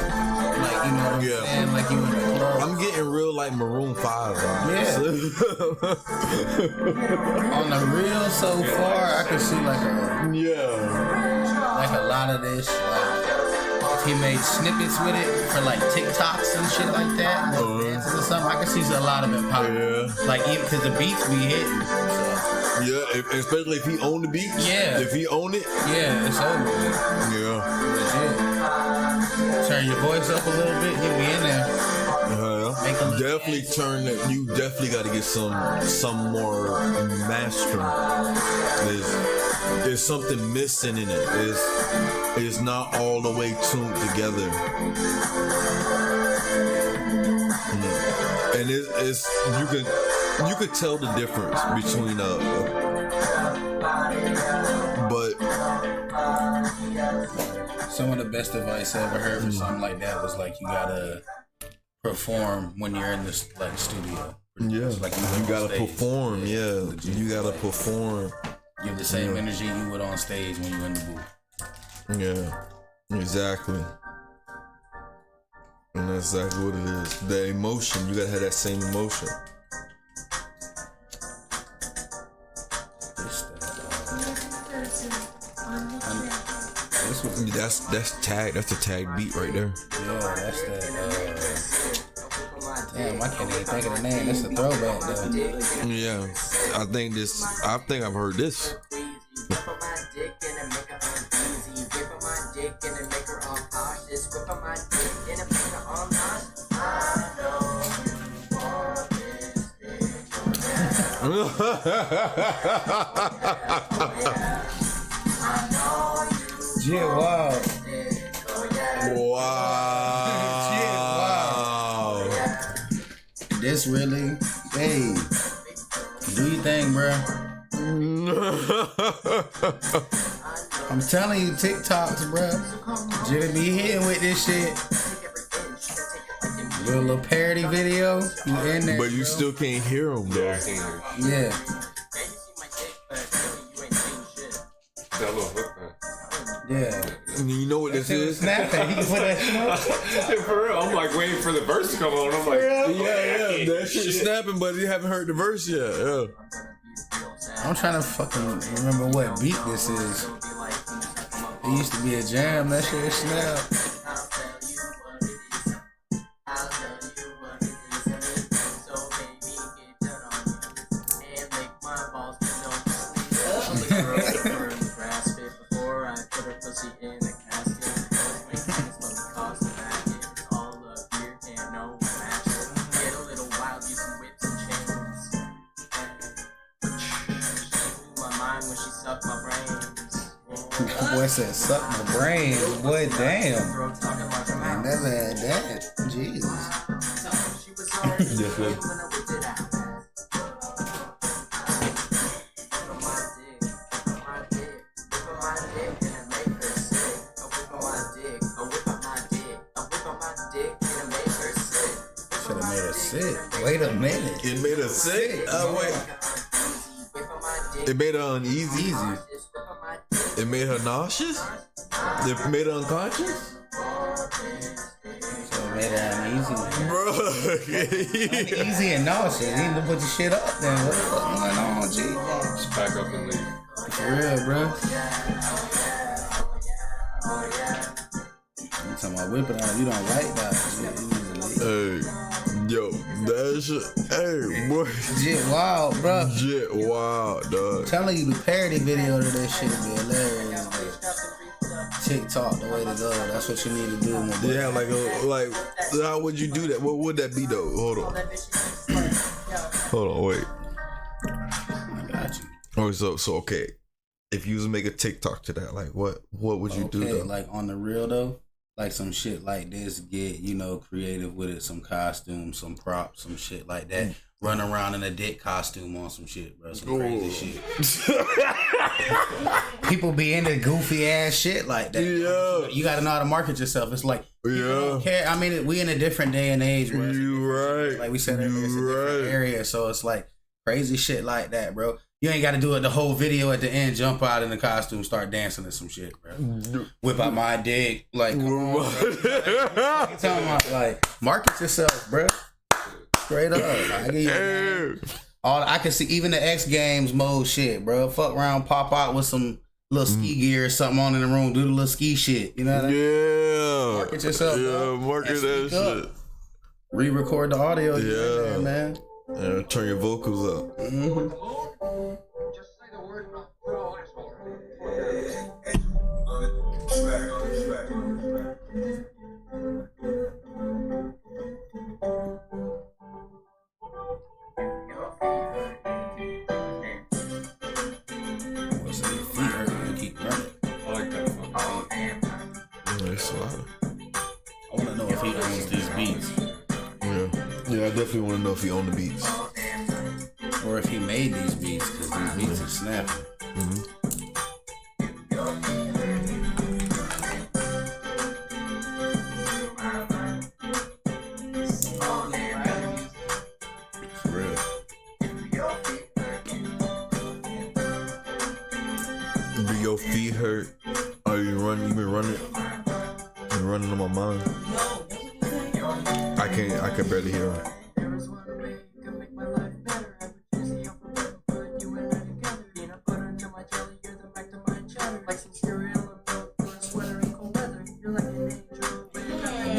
Like, you know what I'm saying? Like you in the club. I'm getting real like Maroon 5. Yeah. On the real so far, I can see like a lot of this. Like, he made snippets with it for like TikToks and shit like that, like dances or something. I can see a lot of it popping. Yeah. Like even because the beats be hitting. So. Yeah, especially if he own the beats. Yeah. If he own it. Yeah, it's over with. Yeah. Legit. Turn your voice up a little bit, you be in there. Definitely turn that. You definitely got to get some more mastering. There's something missing in it. It's not all the way tuned together. And it's you could tell the difference between but some of the best advice I ever heard for something like that was like you gotta perform when you're in this like studio. Yeah, like you gotta perform. Yeah, you gotta perform. Give the same energy you would on stage when you're in the booth. Yeah, exactly. And that's exactly what it is. The emotion, you gotta have that same emotion. That's the tag beat right there. Yeah, that's that. Damn, I can't even think of the name. That's a throwback though. Yeah, I think I've heard this. Yeah, wow. Wow. This really, hey, do you think, bro? I'm telling you, TikToks, bro. Jimmy be hitting with this shit. Do a little parody video, you in there, but you still can't hear him though. Yeah. Yeah. You know what this is? Snapping. He can put that shit on. For real, I'm like waiting for the verse to come on. I'm like, yeah, that shit's snapping, but you haven't heard the verse yet. Yeah. I I'm trying to fucking remember what beat this is. It used to be a jam. That shit is snap. Boy said, suck my brains. Boy, damn. I never had that. Jesus. Yes, sir. Should have made her sick. Wait a minute. It made her sick? Wait. It made her uneasy. It made her nauseous? It made her unconscious? So it made her uneasy. Bro. Uneasy and nauseous. You need to put your shit up then. What the fuck going on, G? Just pack up and leave. For real, bro. You talking about whipping out. You don't like that. Hey. Yo, that shit. Hey, boy. Jit wild, bro. Jit wild, dog. I'm telling you, the parody video to that shit be hilarious. TikTok, the way to go. That's what you need to do. My boy. Yeah, like, how would you do that? What would that be though? Hold on, wait. I got you. Oh, so okay. If you was to make a TikTok to that, like, what would you do though? Like on the real though. Like some shit like this, get, you know, creative with it, some costumes, some props, some shit like that. Run around in a dick costume on some shit, bro. Some crazy shit. People be into goofy ass shit like that. Yeah. You gotta know how to market yourself. It's like, you don't care. I mean, we in a different day and age, bro. You right. Like we said earlier, it's a different area. So it's like crazy shit like that, bro. You ain't got to do it the whole video at the end, jump out in the costume, start dancing or some shit, bro. Whip out my dick. Like, come on, bro. Like, talking about, like, market yourself, bro. Straight up. I give you I can see even the X Games mode shit, bro. Fuck around, pop out with some little ski gear or something on in the room, do the little ski shit. You know what I mean? Yeah. Market yourself, bro. Market that shit. Re-record the audio. Yeah. Man. Yeah, turn your vocals up. Mm-hmm. I want to know if he owns these beats. Yeah, I definitely want to know if he owned the beats. Or if he made these beats, because these beats are snapping. For real. Do your feet hurt? Are you running? You been running? Been running on my mind. I can barely hear him.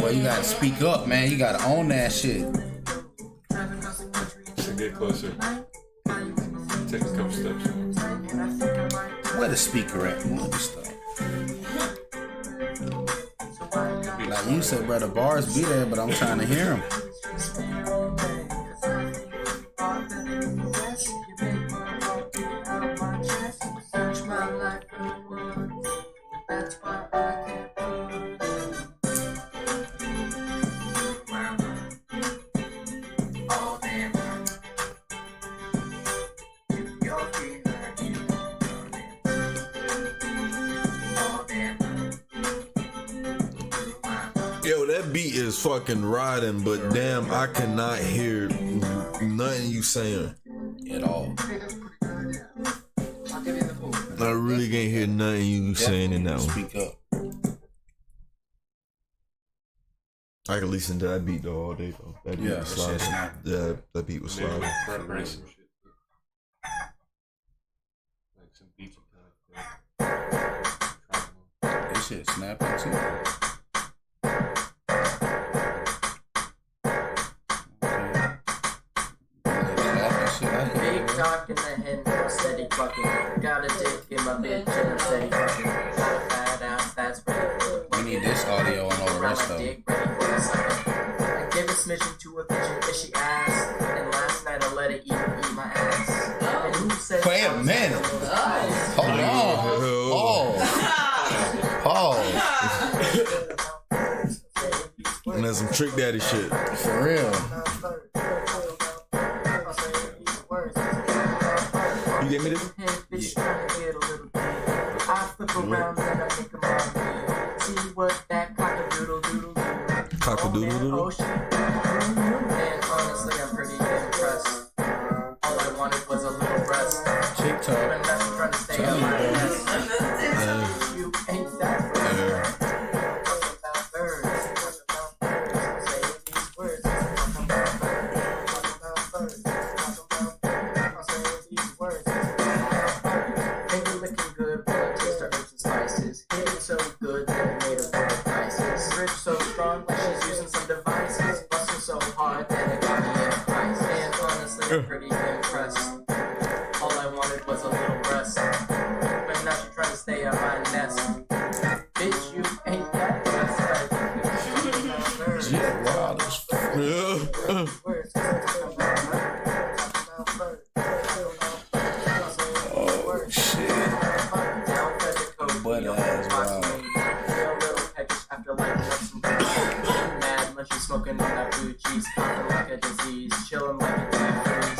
Boy, you gotta speak up, man. You gotta own that shit. Should get closer. Take a couple steps. Where the speaker at? Let me stop. Like you said, bro, the bars be there, but I'm trying to hear them. Yo, that beat is fucking riding, but damn, I cannot hear nothing you saying at all. I really can't hear nothing you saying in that one. Speak up. I could listen to that beat though all day though. That beat was sliding. Yeah, that beat was sliding. This shit snapping too. Big cock in the head, no steady fucking. Got a dick in my bitch and I'm steady fucking. Got a fat ass that's ready for the We need this audio on all the rest though. I gave a smidgen to a pigeon fishy ass, and last night I let it eat my ass. And who says Wait a minute. Hold on. And that's some Trick Daddy shit. For real. You gave me this? I flip around and I think about me. See what that cock-a-doodle-doodle do. Cock-a-doodle-doodle? Oh shit. And honestly, I'm pretty impressed. All I wanted was a little rest. TikTok. And that's trying to stay on my nest. You ain't that pretty impressed. All I wanted was a little rest. But now you're trying to stay on my nest. Bitch, you ain't that best. Yeah, wow, that's oh shit. Butt ass, wow. Mad, munchy smoking on that blue cheese, coughing like a disease, chilling like a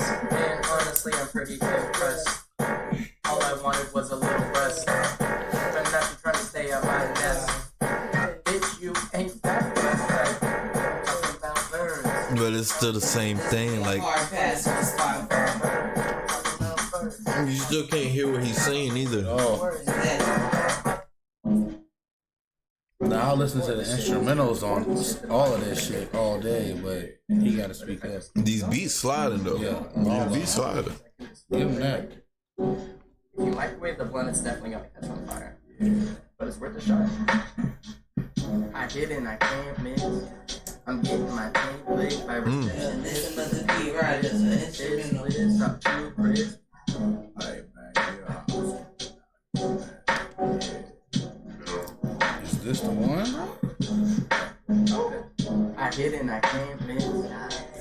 and honestly, I'm pretty impressed. All I wanted was a little rest. But now you're trying to stay on my nest. Bitch, you ain't that best. But it's still the same thing. Like, you still can't hear what he's saying either. Oh. Now I'll listen to the instrumentals on all of this shit all day, but he gotta speak up. These beats sliding though. Yeah, these beats sliding. Give him that. If you microwave the blunt, it's definitely gonna catch on fire. But it's worth a shot. I hit and I can't miss. I'm getting my tank licked by reception. This must be right. It's an instrumental. This up to Chris. Is this the one? I hit and I can't miss.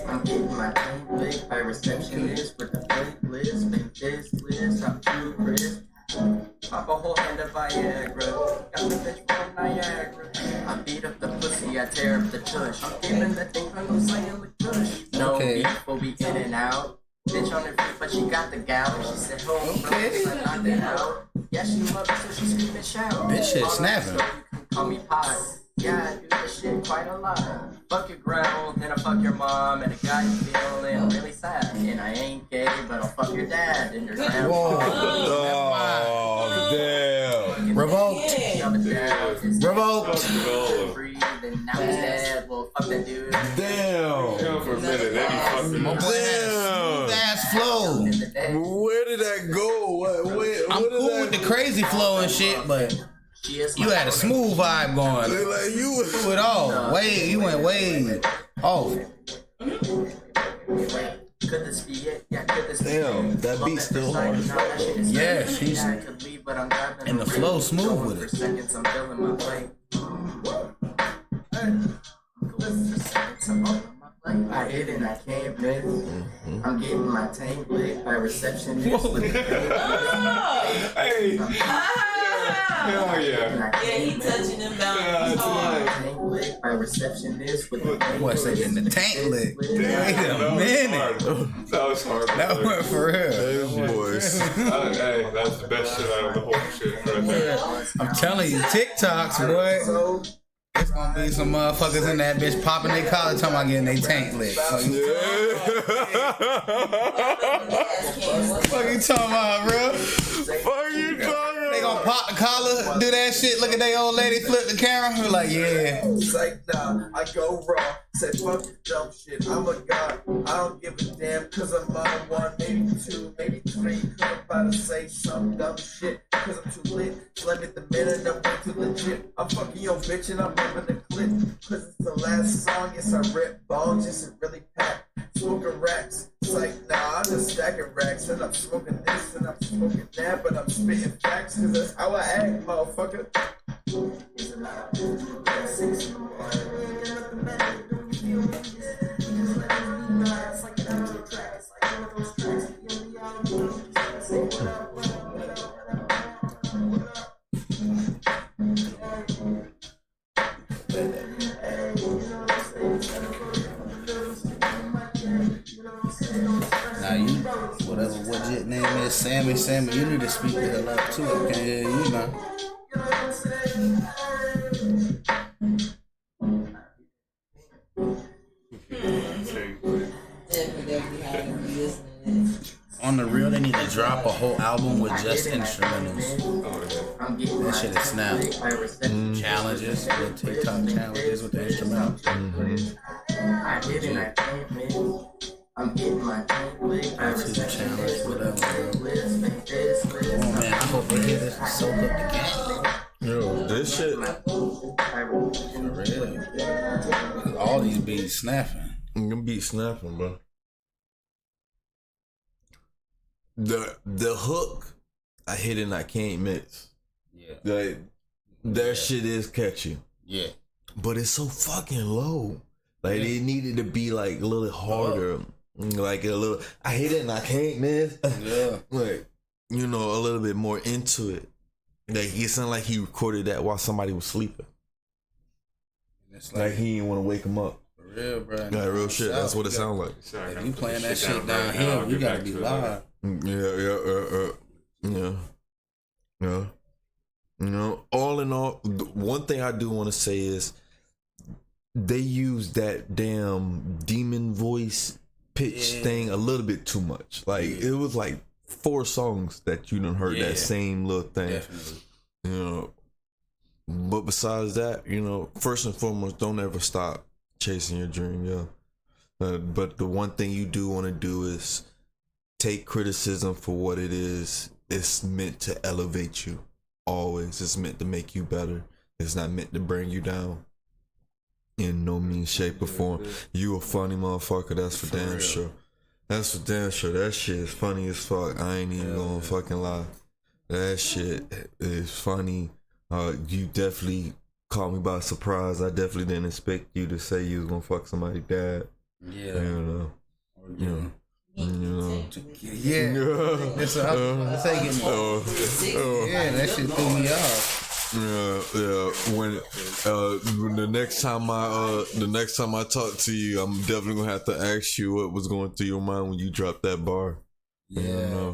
I'm getting my tank licked by receptionist with the playlist. Make this list up to Chris. Pop a whole hand of Viagra. Got the bitch from Niagara. I beat up the pussy, I tear up the tush. I'm giving the thing from the slaying with tush. No beef, will be in and out. Bitch on her feet, but she got the gout. She said, "Oh, okay. I knocked it out." Yeah, she loved it, so she screamed and shout. This shit snapping. Call me Pot. Yeah, I do this shit quite a lot. Fuck your grandma, then I fuck your mom, and I got you feeling really sad. And I ain't gay, but I'll fuck your dad and your grandma. Oh, damn. Revoked. Revoked. And now he's dead. Well, fuck that dude. Damn. For a minute, then he fucking Smooth ass flow. Where did that go? I'm cool with the crazy flow and shit, but you had a smooth vibe going. Like you threw it all. Way, you went way off. Could this be it? Yeah, could this be Damn, that beat's still hard. Yeah, she's and the flow smooth with it. I'm feeling my plate. I hit and I can't miss. I'm getting my tank lit by receptionist. Hey. Hell yeah. Yeah, he touching them boundaries hard. Tank lit by receptionist with the What's that in the tank lit? Wait a minute. That was hard. That went for real. Boys. Hey, that's the best shit out of the whole shit right there. I'm telling you, TikToks, boy. It's gonna be some motherfuckers in that bitch popping their collar talking about getting their tank lit. What you talking about, bro? Fuck you talking They they gonna pop the collar, do that shit, look at they old lady, flip the camera, we're like, yeah. It's like, nah, I go raw. Say, fuck the dumb shit. I'm a god. I don't give a damn, cause I'm on one, maybe two, maybe three. Cause I'm about to say some dumb shit, cause I'm too lit. Let me the minute I'm way too legit. I'm fucking your bitch and I'm ripping the clip. Cause it's the last song, yes, I rip bongs, yes, it really packed. Smoking racks. It's like, nah, I'm just stacking racks. And I'm smoking this and I'm smoking that. But I'm spitting facts, cause that's how I act, motherfucker. Now you, whatever what your name is, Sammy, you need to speak the hell up too. I can't hear you now. On the real, they need to drop a whole album with just instrumentals. That shit is snap. Challenges, the TikTok challenges with the instrumentals. YouTube challenge, whatever, bro. Oh man, I hope they hear this and soak up the game. Yo, this shit. For real. All these beats snapping. Them beats snapping, bro. The hook, I hit it and I can't miss. Yeah. Like, that shit is catchy. Yeah. But it's so fucking low. Like, it needed to be like a little harder. Like a little, I hit it and I can't miss. Yeah. Like, you know, a little bit more into it. Like, it sounded like he recorded that while somebody was sleeping. It's like he didn't want to wake him up. For real, bro. Yeah, real shit. That's what it sounds like. If you playing that shit down here, we gotta be live. Yeah. You know, all in all, one thing I do want to say is they use that damn demon voice pitch thing a little bit too much. Like, it was like 4 songs that you done heard that same little thing. Definitely. You know, but besides that, you know, first and foremost, don't ever stop chasing your dream, but the one thing you do want to do is take criticism for what it is. It's meant to elevate you. Always. It's meant to make you better. It's not meant to bring you down in no means, shape, or form. You a funny motherfucker, that's for damn sure. That's for damn sure. That shit is funny as fuck. I ain't even gonna fucking lie. That shit is funny. You definitely caught me by surprise. I definitely didn't expect you to say you was gonna fuck somebody's dad. Yeah. You know. Yeah. That's what I was saying. Yeah, that shit threw me off. Yeah. When the next time I talk to you, I'm definitely gonna have to ask you what was going through your mind when you dropped that bar. Yeah,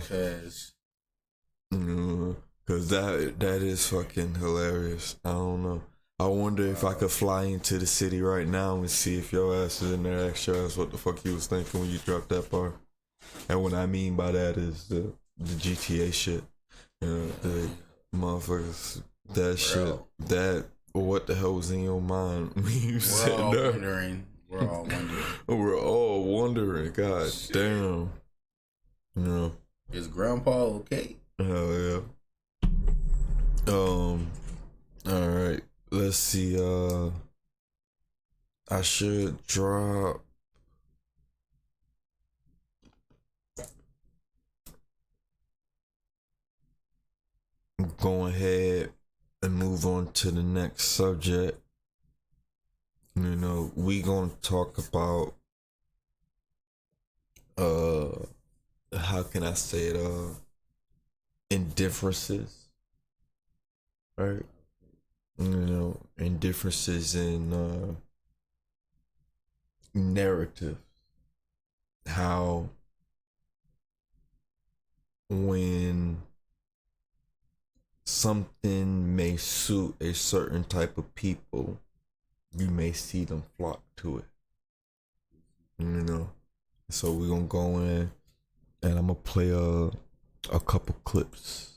cause that is fucking hilarious. I don't know. I wonder if I could fly into the city right now and see if your ass is in there. Ask your ass what the fuck you was thinking when you dropped that bar. And what I mean by that is the GTA shit. You know, the motherfuckers, that shit, that what the hell was in your mind when you said that? We're all wondering. We're all wondering. God damn. You know. Is Grandpa okay? Hell yeah. All right. Let's see. I should drop. Go ahead and move on to the next subject. You know, we gonna talk about how can I say it, indifferences, right? You know, indifferences in narrative. How when something may suit a certain type of people, you may see them flock to it. You know, so we're gonna go in, and I'm gonna play a couple clips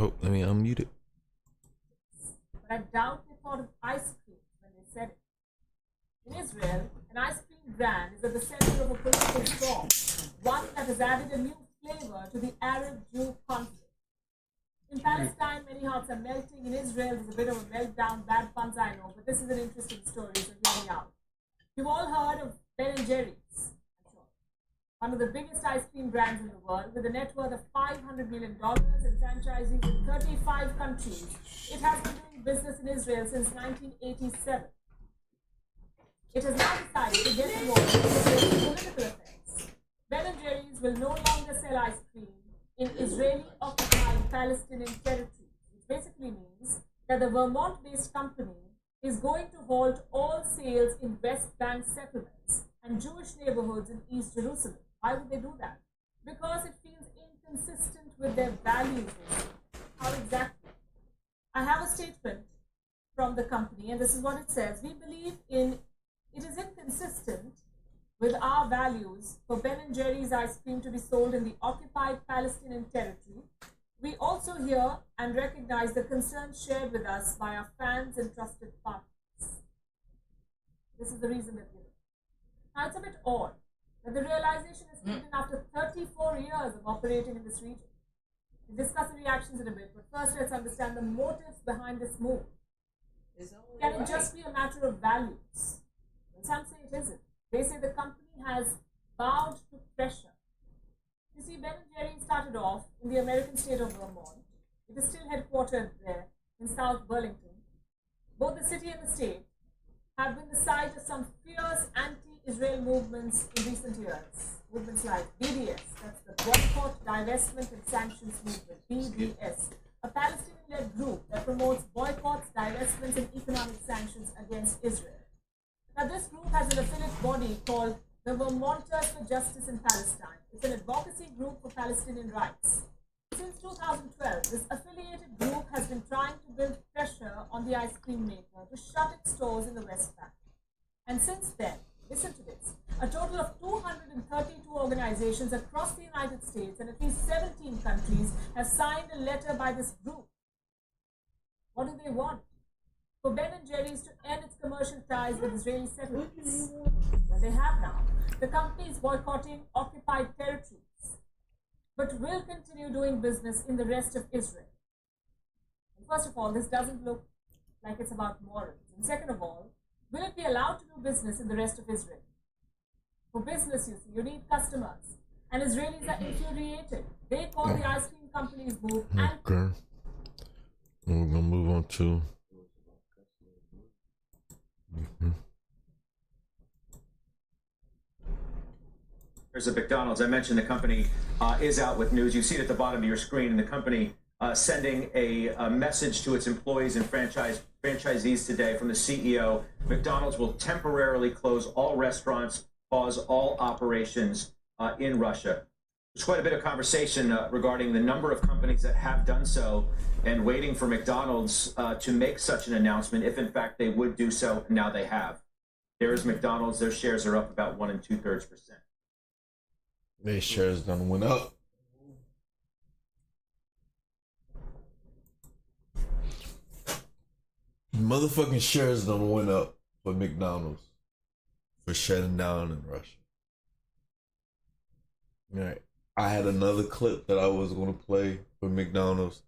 Oh, let me unmute it. But I doubt they thought of ice cream when they said it. In Israel, an ice cream brand is at the center of a political storm, one that has added a new flavor to the Arab-Jew conflict. In Palestine, many hearts are melting. In Israel, there's a bit of a meltdown. Bad puns, I know, but this is an interesting story, so hear me out. You've all heard of Ben & Jerry's, I'm sure. One of the biggest ice cream brands in the world, with a net worth of $500 million and franchisees in 35 countries. It has been doing business in Israel since 1987. It has now decided to get involved in political affairs. Ben & Jerry's will no longer sell ice cream in Israeli-occupied Palestinian territory, which basically means that the Vermont-based company is going to halt all sales in West Bank settlements and Jewish neighborhoods in East Jerusalem. Why would they do that? Because it feels inconsistent with their values. How exactly? I have a statement from the company, and this is what it says. We believe it is inconsistent with our values for Ben & Jerry's ice cream to be sold in the occupied Palestinian territory. We also hear and recognize the concerns shared with us by our fans and trusted partners. This is the reason they're given. Now, it's a bit odd that the realization is taken after 34 years of operating in this region. We'll discuss the reactions in a bit, but first let's understand the motives behind this move. Can it just be a matter of values? And some say it isn't. They say the company has bowed to pressure. You see, Ben & Jerry's started off in the American state of Vermont. It is still headquartered there in South Burlington. Both the city and the state have been the site of some fierce anti-Israel movements in recent years. Movements like BDS, that's the Boycott, Divestment and Sanctions Movement, BDS, a Palestinian-led group that promotes boycotts, divestments and economic sanctions against Israel. Now, this group has an affiliate body called the Vermonters for Justice in Palestine. It's an advocacy group for Palestinian rights. Since 2012, this affiliated group has been trying to build pressure on the ice cream maker to shut its stores in the West Bank. And since then, listen to this, a total of 232 organizations across the United States and at least 17 countries have signed a letter by this group. What do they want? For Ben & Jerry's to end its commercial ties with Israeli settlements. Well, they have now. The company is boycotting occupied territories, but will continue doing business in the rest of Israel. And first of all, this doesn't look like it's about morals. And second of all, will it be allowed to do business in the rest of Israel? For business, you see, you need customers. And Israelis are infuriated. They call the ice cream company's move Okay. We're gonna move on to There's a McDonald's. I mentioned the company is out with news. You see it at the bottom of your screen, and the company sending a message to its employees and franchisees today from the CEO. McDonald's will temporarily close all restaurants, pause all operations in Russia. There's quite a bit of conversation regarding the number of companies that have done so and waiting for McDonald's to make such an announcement, if in fact they would do so. Now they have. There is McDonald's. Their shares are up about 1 2/3%. their shares done went up. Motherfucking shares done went up for McDonald's for shutting down in Russia. Right. I had another clip that I was gonna play for McDonald's,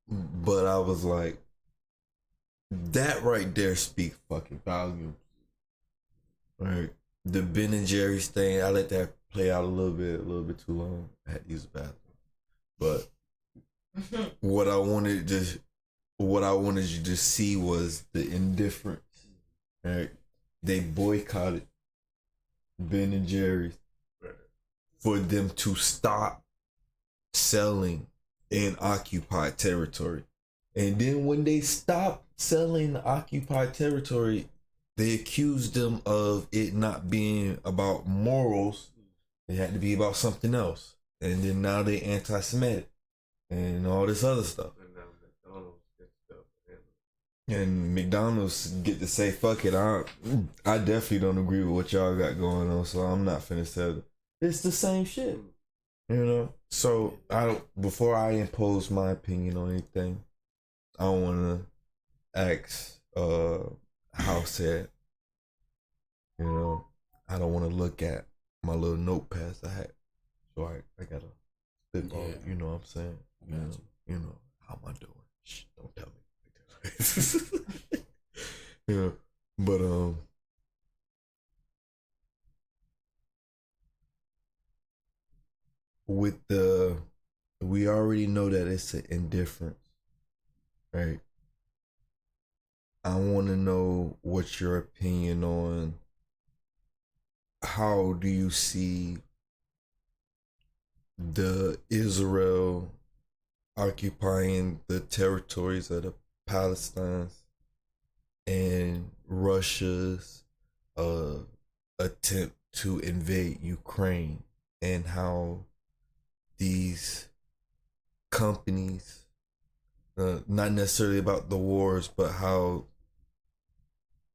but I was like, that right there speak fucking volumes. Right. The Ben and Jerry's thing, I let that play out a little bit too long. I had to use the bathroom. But what I wanted you to see was the indifference. Right? They boycotted Ben and Jerry's for them to stop selling in occupied territory. And then when they stopped selling occupied territory, they accused them of it not being about morals. It had to be about something else. And then now they anti-Semitic and all this other stuff. And McDonald's get to say, fuck it, I definitely don't agree with what y'all got going on, so I'm not finna sell it. It's the same shit. You know, so I don't. Before I impose my opinion on anything, I want to ask how said. You know, I don't want to look at my little notepads I had, so I gotta spitball. Yeah. You know what I'm saying? You know how am I doing? Shh, don't tell me. Yeah, but with we already know that it's an indifference, right? I want to know what your opinion on how do you see the Israel occupying the territories of the Palestinians and Russia's attempt to invade Ukraine, and how these companies, not necessarily about the wars, but how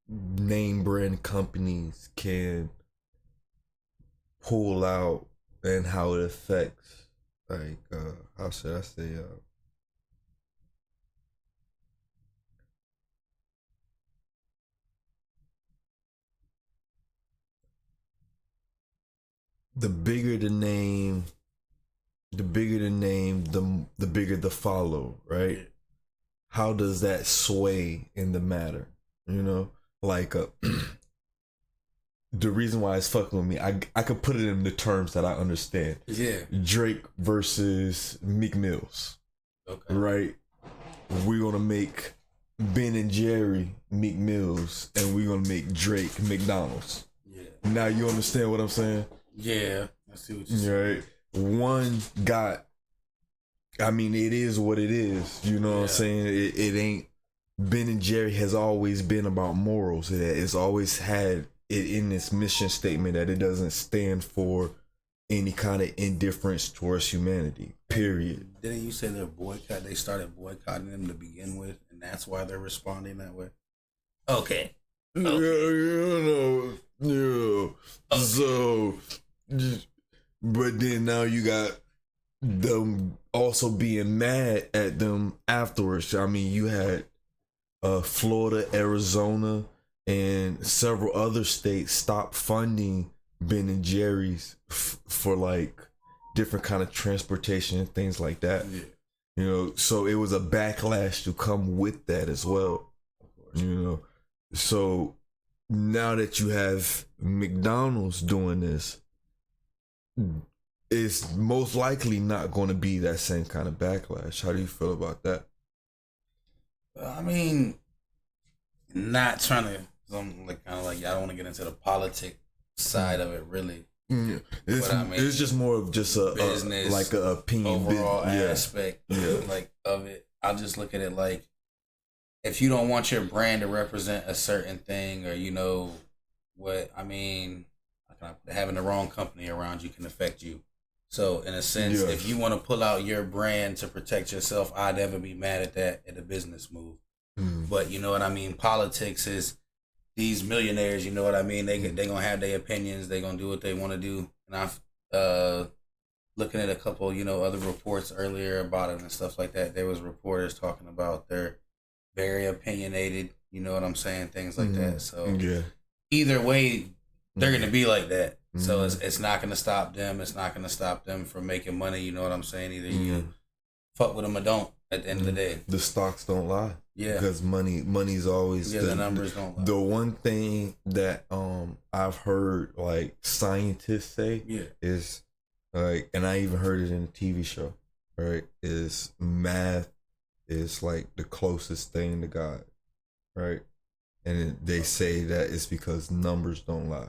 name brand companies can pull out, and how it affects, like, how should I say, the bigger the name, the bigger the follow, right? How does that sway in the matter? You know, like the reason why it's fucking with me, I could put it in the terms that I understand. Yeah. Drake versus Meek Mills. Okay. Right? We're gonna make Ben and Jerry Meek Mills, and we're gonna make Drake McDonald's. Yeah. Now you understand what I'm saying? Yeah. I see what you're saying. Right. One got, I mean, it is what it is. You know what I'm saying? It ain't, Ben and Jerry has always been about morals. It's always had it in its mission statement that it doesn't stand for any kind of indifference towards humanity. Period. Didn't you say they started boycotting them to begin with, and that's why they're responding that way? Okay. Yeah, you know, yeah. So, but then now you got them also being mad at them afterwards. I mean, you had Florida, Arizona, and several other states stop funding Ben and Jerry's for like different kind of transportation and things like that. Yeah. You know, so it was a backlash to come with that as well. You know, so now that you have McDonald's doing this, it's most likely not going to be that same kind of backlash. How do you feel about that? I mean, not trying to, I'm like kind of like, I don't want to get into the politic side of it, really. Yeah. It's just more of just a business, like a opinion, overall aspect, like of it. I'll just look at it like, if you don't want your brand to represent a certain thing, or you know what I mean, having the wrong company around you can affect you. So in a sense, if you want to pull out your brand to protect yourself, I'd never be mad at that at a business move. But you know what I mean? Politics is these millionaires, you know what I mean? They gonna have their opinions, they gonna do what they want to do. And I've looking at a couple, you know, other reports earlier about it and stuff like that. There was reporters talking about they're very opinionated, you know what I'm saying? Things like that. So either way, they're gonna be like that. So it's not gonna stop them. It's not gonna stop them from making money. You know what I'm saying? Either you fuck with them or don't. At the end of the day, the stocks don't lie. Yeah, because money's always the numbers don't lie. The one thing that I've heard like scientists say is like, and I even heard it in a TV show, right? Is math is like the closest thing to God, right? And they say that it's because numbers don't lie.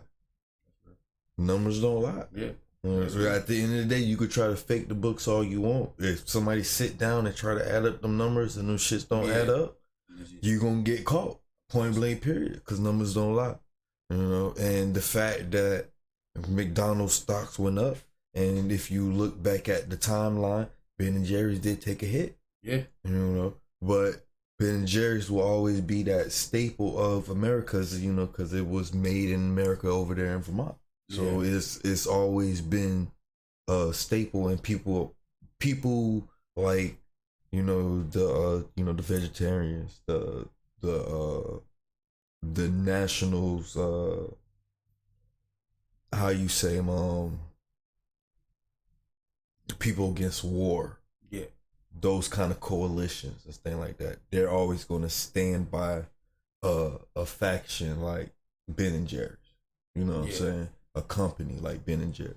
Numbers don't lie. Yeah. At the end of the day, you could try to fake the books all you want. If somebody sit down and try to add up them numbers and them shits don't add up, you gonna get caught. Point blank, period. Because numbers don't lie. You know, and the fact that McDonald's stocks went up, and if you look back at the timeline, Ben and Jerry's did take a hit. Yeah. You know, but Ben and Jerry's will always be that staple of America's, you know, because it was made in America over there in Vermont. So it's always been staple, and people like, you know, the vegetarians, the nationals, how you say them, people against war. Yeah. Those kind of coalitions and things like that. They're always going to stand by a faction like Ben and Jerry's. You know what I'm saying? A company like Ben and Jerry's.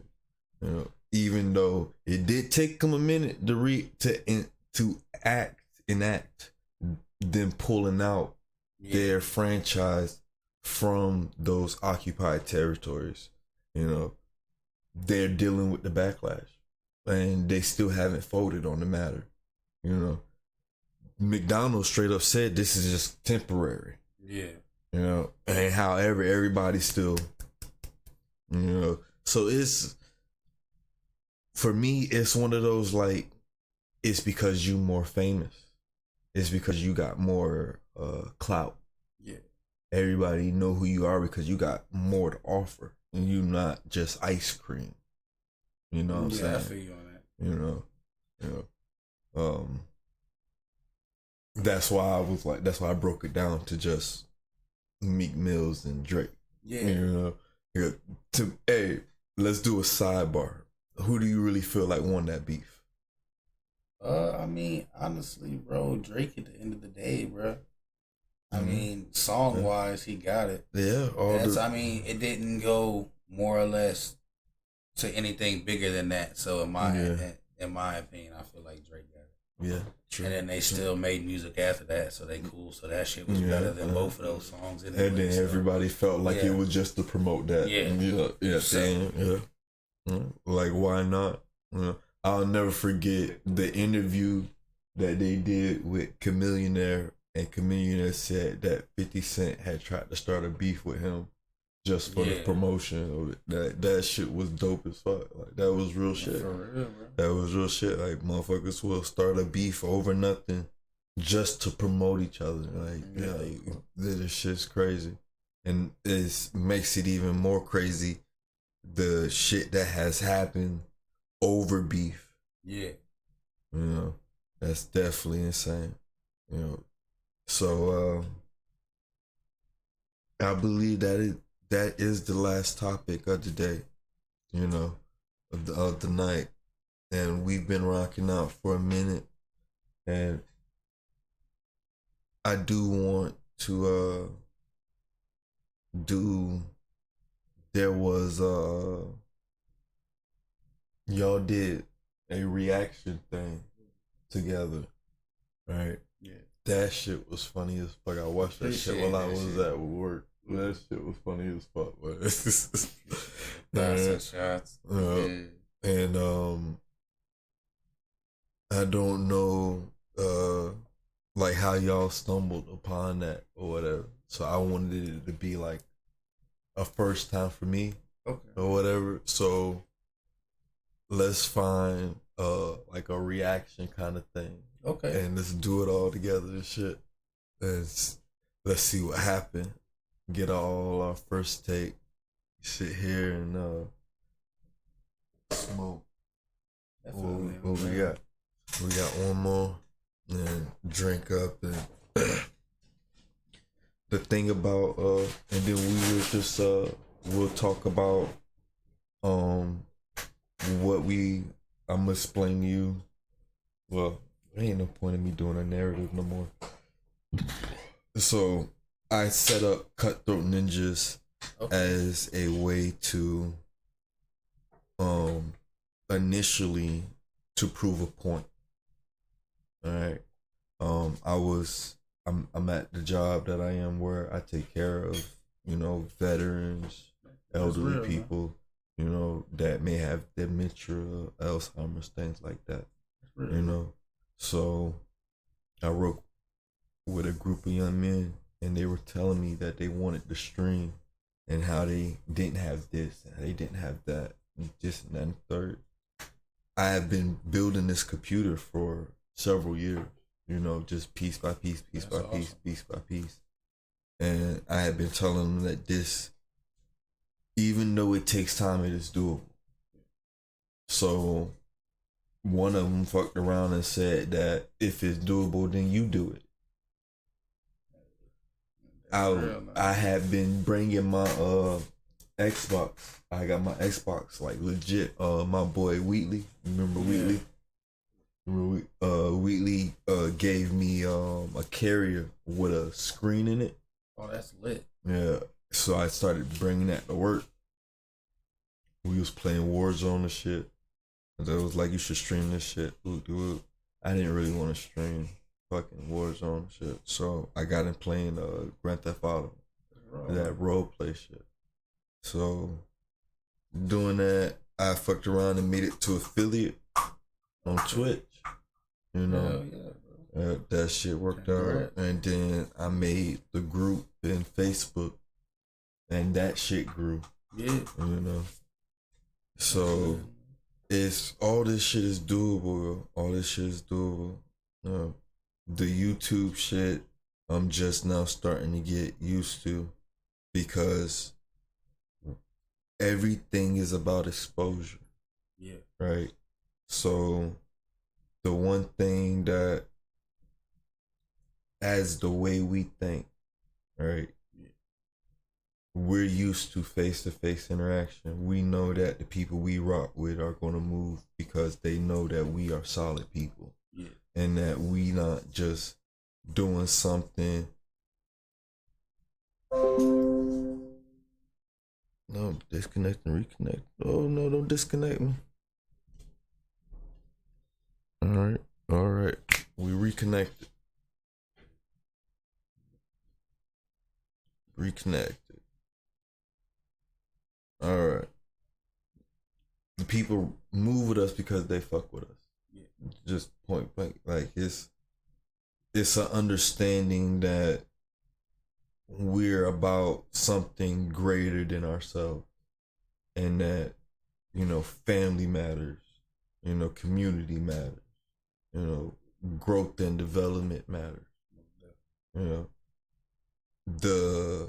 You know, even though it did take them a minute to enact them pulling out their franchise from those occupied territories. You know, they're dealing with the backlash, and they still haven't folded on the matter. You know, McDonald's straight up said this is just temporary. Yeah. You know, and however, everybody's still, you know, so it's, for me, it's one of those like, it's because you more famous. It's because you got more clout. Yeah. Everybody know who you are because you got more to offer, and you not just ice cream. You know what I'm saying? I feel you on that. You know. That's why I broke it down to just Meek Mills and Drake. Yeah. You know, hey, let's do a sidebar. Who do you really feel like won that beef? I mean, honestly, bro, Drake at the end of the day, bro. I mean, song wise, he got it. Yeah. I mean, it didn't go more or less to anything bigger than that. So in my opinion, I feel like Drake got it. Yeah. True. And then they still made music after that, so they cool. So that shit was better than both of those songs. And then everybody felt like it was just to promote that. Like, why not? I'll never forget the interview that they did with Chamillionaire, and Chamillionaire said that 50 Cent had tried to start a beef with him just for the promotion of it. That shit was dope as fuck. Like, that was real shit. For real, bro. That was real shit. Like, motherfuckers will start a beef over nothing just to promote each other. Like, this shit's crazy. And it makes it even more crazy, the shit that has happened over beef. Yeah. You know, that's definitely insane. You know, so I believe that is the last topic of the day, you know, of the night. And we've been rocking out for a minute. And I do want to there was y'all did a reaction thing together, right? Yeah. That shit was funny as fuck. I watched that shit while I was at work. That shit was funny as fuck. Shots. And I don't know like how y'all stumbled upon that or whatever. So I wanted it to be like a first time for me, or whatever. So let's find like a reaction kind of thing. Okay. And let's do it all together and shit. And let's see what happened. Get all our first take. Sit here and smoke. What we got? We got one more and drink up. And the thing about and then we will just we'll talk about what I'm gonna explain to you. Well, there ain't no point in me doing a narrative no more. So I set up Cutthroat Ninjas as a way to initially to prove a point. All right. I'm at the job that I am where I take care of, you know, veterans, elderly people, you know, that may have dementia, Alzheimer's, things like that. You know. So I wrote with a group of young men, and they were telling me that they wanted the stream and how they didn't have this and they didn't have that, and this and that and third. I have been building this computer for several years, you know, just piece by piece, piece by piece, piece by piece. And I have been telling them that this, even though it takes time, it is doable. So one of them fucked around and said that if it's doable, then you do it. I had been bringing my Xbox. I got my Xbox like legit. My boy Wheatley, remember Wheatley? Wheatley gave me a carrier with a screen in it. Oh, that's lit. Yeah, so I started bringing that to work. We was playing Warzone and shit. And they was like, you should stream this shit. I didn't really want to stream fucking Warzone and shit. So I got in playing Grand Theft Auto. That role play shit. So doing that, I fucked around and made it to affiliate on Twitch. You know, that shit worked out. And then I made the group in Facebook, and that shit grew. Yeah. You know, so it's all this shit is doable. All this shit is doable. The YouTube shit, I'm just now starting to get used to, because everything is about exposure. Yeah. Right. So the one thing that, as the way we think, right? We're used to face-to-face interaction. We know that the people we rock with are going to move because they know that we are solid people. Yeah. And that we not just doing something. No, disconnect and reconnect. Oh, no, don't disconnect me. All right. We reconnected. Reconnected. All right. The people move with us because they fuck with us. Yeah. Just point blank. Like it's an understanding that we're about something greater than ourselves, and that, you know, family matters, you know, community matters, you know, growth and development matters. You know, the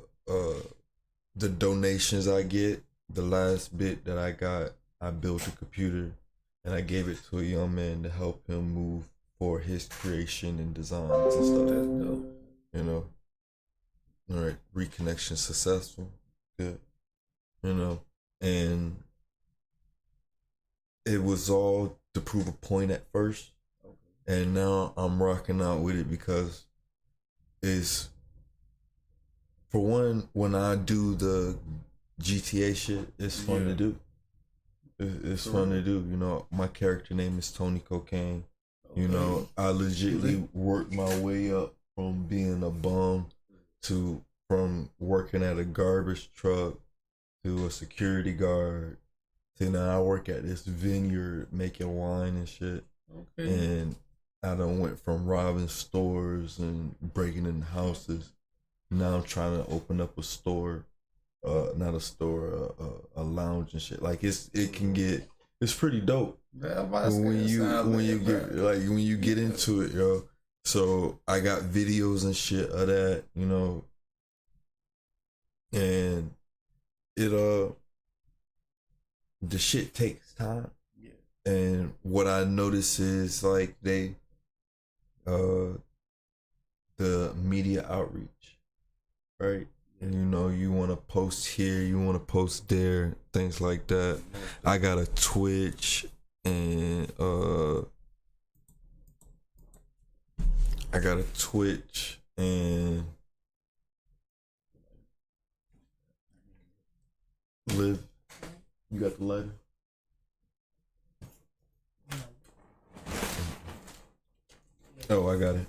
donations I get, the last bit that I got, I built a computer and I gave it to a young man to help him move for his creation and designs and stuff. That's dope. You know, all right, reconnection successful, good. You know, and it was all to prove a point at first, and now I'm rocking out with it because it's, for one, when I do the GTA shit, it's fun to do. It's fun to do. You know, my character name is Tony Cocaine. You know, I legitly worked my way up from being a bum to, from working at a garbage truck to a security guard to now I work at this vineyard making wine and shit. Okay. And I done went from robbing stores and breaking in houses. Now I'm trying to open up a store, not a store, a lounge and shit. Like it's pretty dope when you get into it, yo. So I got videos and shit of that, you know, and it the shit takes time. Yeah. And what I notice is like the media outreach, right? And you know, you want to post here, you want to post there, things like that. I got a Twitch and Liv, you got the lighter? Oh, I got it.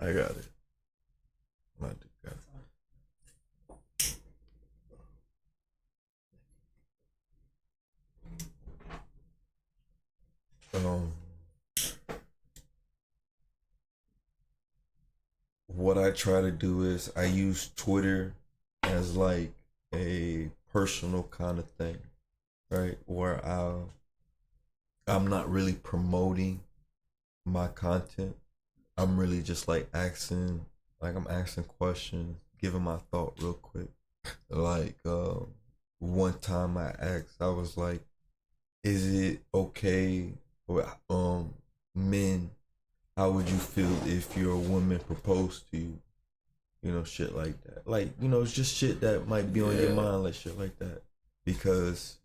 I got it. What I try to do is I use Twitter as like a personal kind of thing, right? Where I'm not really promoting my content. I'm really just like asking questions, giving my thought real quick. Like one time I asked, I was like, is it okay for men? How would you feel if your woman proposed to you? You know, shit like that. Like, you know, it's just shit that might be on your mind, like shit like that. Because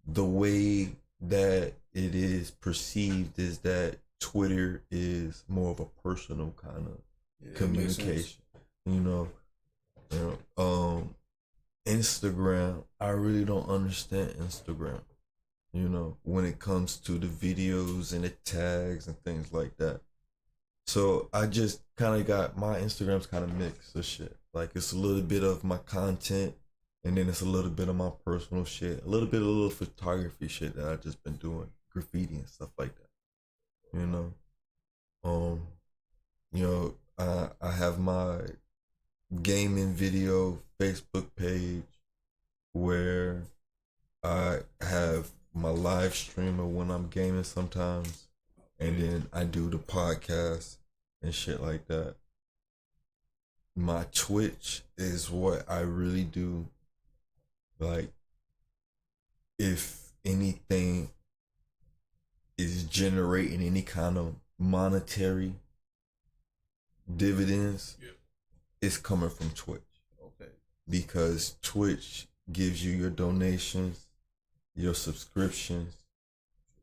the way that it is perceived is that Twitter is more of a personal kind of communication. You know, Instagram, I really don't understand Instagram. You know, when it comes to the videos and the tags and things like that. So I just kind of got, my Instagram's kind of mixed of shit. Like it's a little bit of my content and then it's a little bit of my personal shit. A little photography shit that I've just been doing. Graffiti and stuff like that. You know? I have my gaming video Facebook page where I have my live stream of when I'm gaming sometimes. And then I do the podcast and shit like that. My Twitch is what I really do. Like, if anything is generating any kind of monetary dividends, it's coming from Twitch. Okay. Because Twitch gives you your donations, your subscriptions,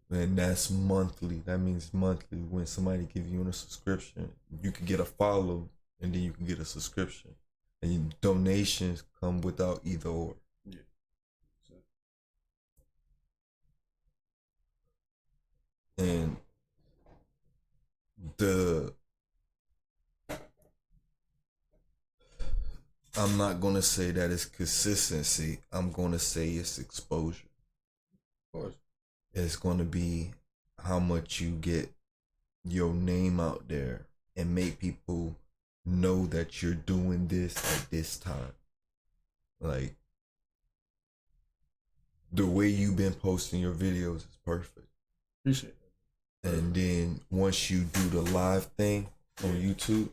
and that's monthly. That means monthly. When somebody gives you a subscription, you can get a follow, and then you can get a subscription. And your donations come without either or. Yeah. And I'm not gonna say that it's consistency. I'm gonna say it's exposure. Of course. It's gonna be how much you get your name out there and make people know that you're doing this at this time. Like, the way you've been posting your videos is perfect. Appreciate it. And then once you do the live thing on YouTube,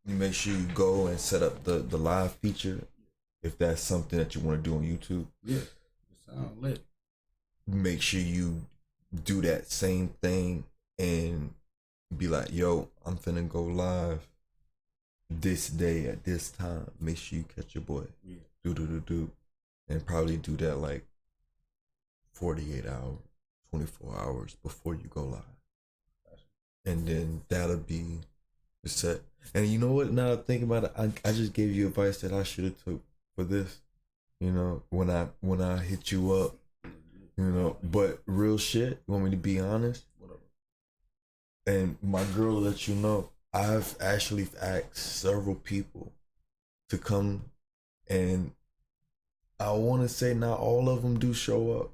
you make sure you go and set up the live feature if that's something that you want to do on YouTube. Yeah, it sounds lit. Make sure you do that same thing and be like, yo, I'm finna go live this day at this time. Make sure you catch your boy. Yeah. Do. And probably do that like 48 hours, 24 hours before you go live. And then that'll be the set. And you know what? Now I'm thinking about it, I just gave you advice that I should have took for this. You know, when I hit you up, you know, but real shit, you want me to be honest? Whatever. And my girl let you know, I've actually asked several people to come, and I want to say not all of them do show up.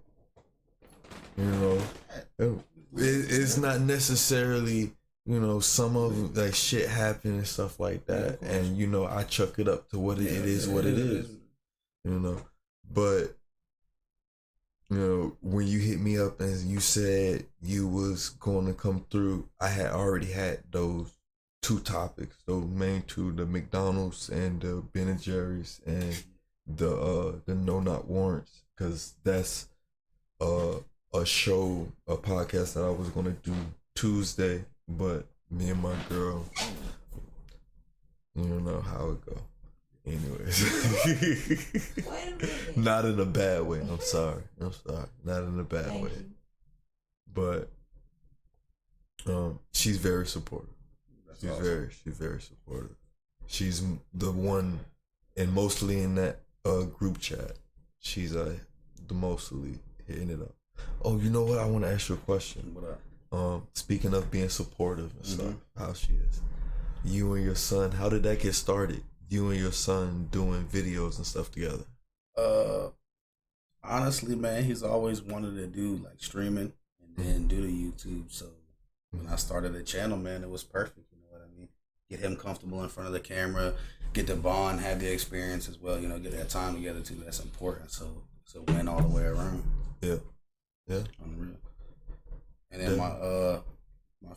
You know, it's not necessarily, you know, some of them, like shit happen and stuff like that, and you know, I chuck it up to what it is, what it is, you know. But you know, when you hit me up and you said you was going to come through, I had already had those two topics, those main two, the McDonald's and the Ben and Jerry's and the No Not Warrants, because that's a podcast that I was gonna do Tuesday, but me and my girl, you know how it go. Anyways, not in a bad way. I'm sorry. Not in a bad way. But she's very supportive. She's awesome. She's very supportive. She's the one, and mostly in that group chat, she's the mostly hitting it up. Oh, you know what? I want to ask you a question. What up? Speaking of being supportive and stuff, how she is. You and your son, how did that get started? You and your son doing videos and stuff together? Honestly, man, he's always wanted to do like streaming and then do the YouTube. So when I started the channel, man, it was perfect. You know what I mean? Get him comfortable in front of the camera, get the bond, have the experience as well. You know, get that time together too. That's important. So win all the way around. Yeah. Unreal. And then my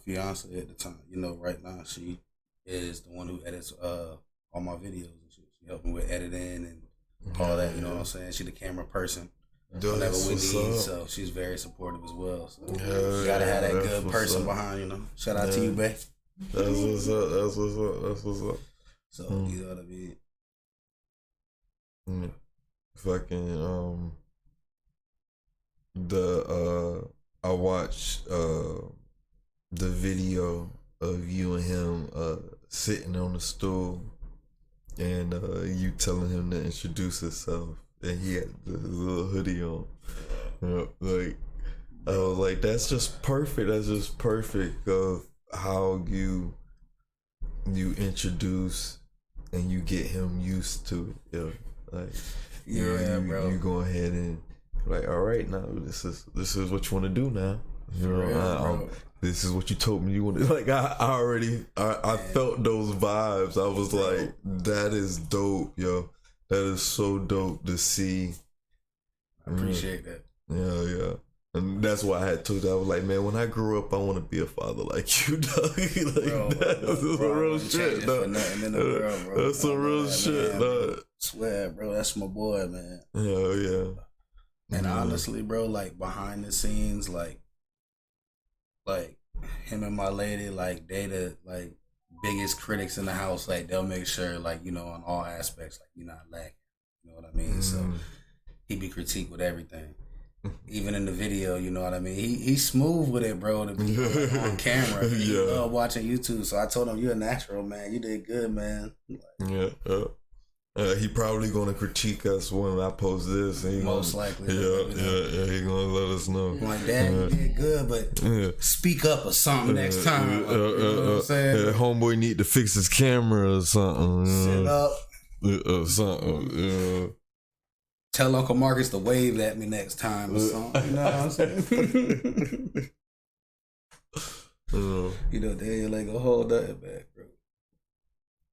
fiance at the time, you know, right now she is the one who edits all my videos and shit. She helped me with editing and call that, you know what I'm saying? She the camera person. Whenever we need, so she's very supportive as well. So you gotta have that good person behind, you know. Shout out to you, babe. That's what's up. That's what's up. That's what's up. So you gotta be fucking I watched the video of you and him sitting on the stool and you telling him to introduce himself, and he had the little hoodie on. Like I was like, that's just perfect. That's just perfect of how you introduce and you get him used to it. Like bro. You go ahead and like, all right, now this is what you want to do now. You know, this is what you told me you wanted. Like I felt those vibes. I was like, that is dope, yo. That is so dope to see. I appreciate that. Yeah. And that's why I had told you, I was like, man, when I grow up, I want to be a father like you, dog. That's some real shit, dog. That's some real shit, dog. Swear, bro, that's my boy, man. Yeah. And honestly, bro, like behind the scenes, like him and my lady, like they the like biggest critics in the house. Like they'll make sure, like, you know, on all aspects, like you're not lacking. You know what I mean? So he be critiqued with everything. Even in the video, you know what I mean? He's smooth with it, bro, to be like, on camera. He love watching YouTube. So I told him, you're a natural, man. You did good, man. Like, he probably gonna critique us when I post this. Most likely. Yeah. He gonna let us know. I'm like, Dad, you did good, but speak up or something next time. You know what I'm saying? Homeboy need to fix his camera or something. Sit up. Something. Tell Uncle Marcus to wave at me next time or something. You know what I'm saying? You know, Daniel ain't gonna hold nothing back, bro.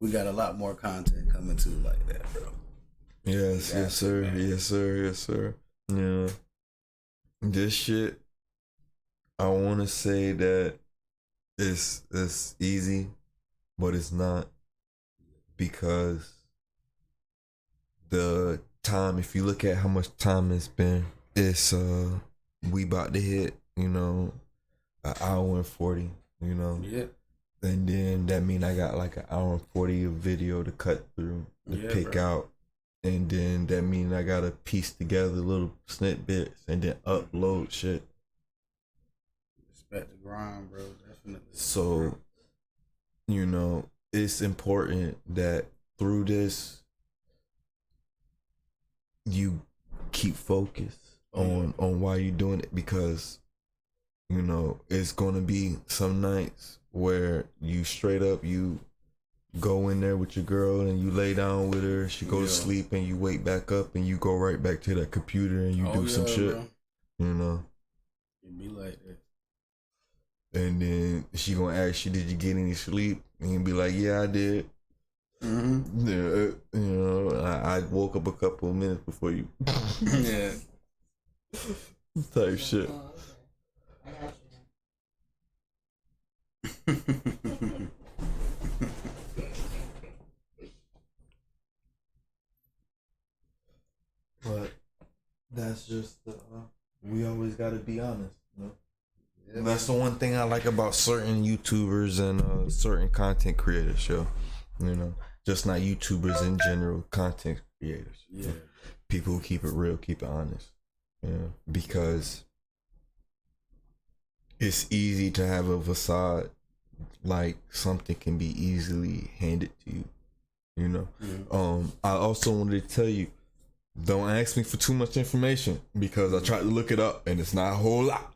We got a lot more content coming too like that, bro. Yes, sir. Yeah. This shit, I want to say that it's easy, but it's not, because the time, if you look at how much time it's been, it's we about to hit, you know, an hour and 40, you know. Yeah. And then that mean I got like an hour and 40 of video to cut through, to pick out. And then that mean I gotta piece together little snippets and then upload shit. Respect the grind, bro. Definitely. So, you know, it's important that through this, you keep focused on why you're doing it, because, you know, it's gonna be some nights where you straight up, you go in there with your girl and you lay down with her, she go to sleep, and you wake back up and you go right back to that computer and you do some shit, bro. You know. It be like that. And then she gonna ask you, did you get any sleep? And you be like, yeah, I did. Mm-hmm. Yeah, you know, I woke up a couple of minutes before you. Yeah. Type shit. But that's just we always gotta be honest, you know? Yeah, that's the one thing I like about certain YouTubers and certain content creators, yo. You know, just not YouTubers in general, content creators. Yeah. People who keep it real, keep it honest. Yeah. Because it's easy to have a facade, like something can be easily handed to you. You know? Mm-hmm. I also wanted to tell you, don't ask me for too much information, because I tried to look it up and it's not a whole lot.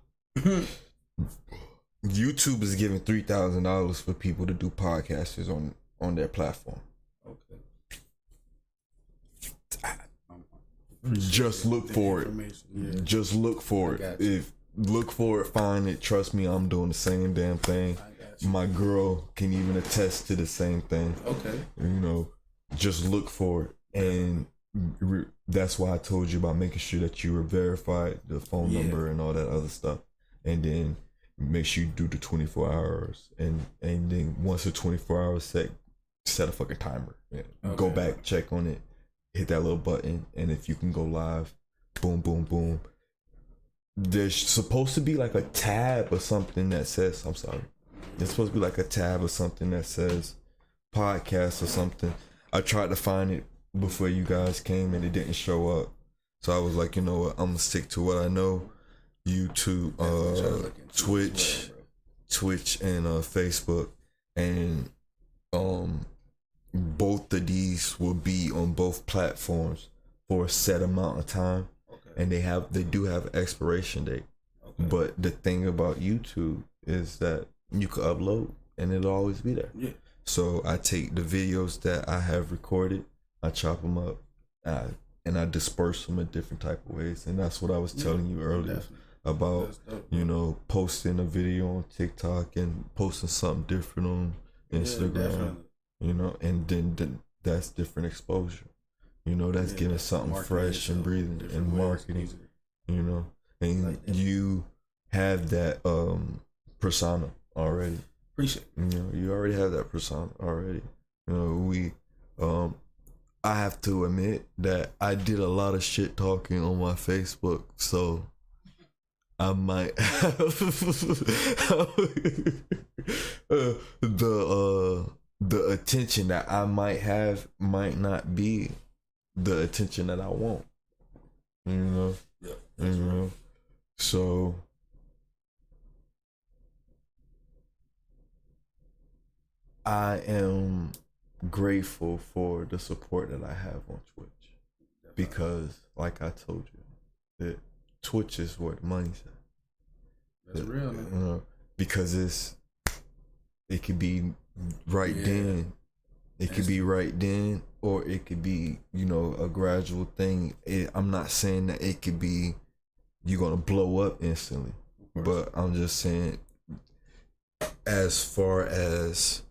YouTube is giving $3,000 for people to do podcasters on their platform. Okay. Just look for it. Yeah. Just look for it. If look for it, find it. Trust me, I'm doing the same damn thing. My girl can even attest to the same thing. Okay. You know, just look for it. And that's why I told you about making sure that you were verified, the phone number and all that other stuff. And then make sure you do the 24 hours. And then once the 24 hours set a fucking timer. Yeah. Okay. Go back, check on it. hit that little button, and if you can go live, boom, boom, boom. There's supposed to be like a tab or something that says, I'm sorry. There's supposed to be like a tab or something that says podcast or something. I tried to find it before you guys came and it didn't show up. So I was like, you know what, I'm gonna stick to what I know. YouTube, Twitch and Facebook. And both of these will be on both platforms for a set amount of time. And they do have expiration date. But the thing about YouTube is that you can upload and it'll always be there. Yeah. So I take the videos that I have recorded, I chop them up, and I disperse them in different type of ways. And that's what I was telling you earlier about, you know, posting a video on TikTok and posting something different on Instagram, you know, and then that's different exposure. You know, that's giving something fresh and breathing and marketing, you know, and you have that persona already. Appreciate it. You know, you already have that persona already. You know, I have to admit that I did a lot of shit talking on my Facebook, so I might have the attention that I might have might not be the attention that I want. You know? Yeah. You know? So I am grateful for the support that I have on Twitch. Because like I told you, that Twitch is where the money's at. That's real, man. You know, because it could be right then. It could be right then, or it could be, you know, a gradual thing. I'm not saying that it could be you're gonna blow up instantly, but I'm just saying, as far as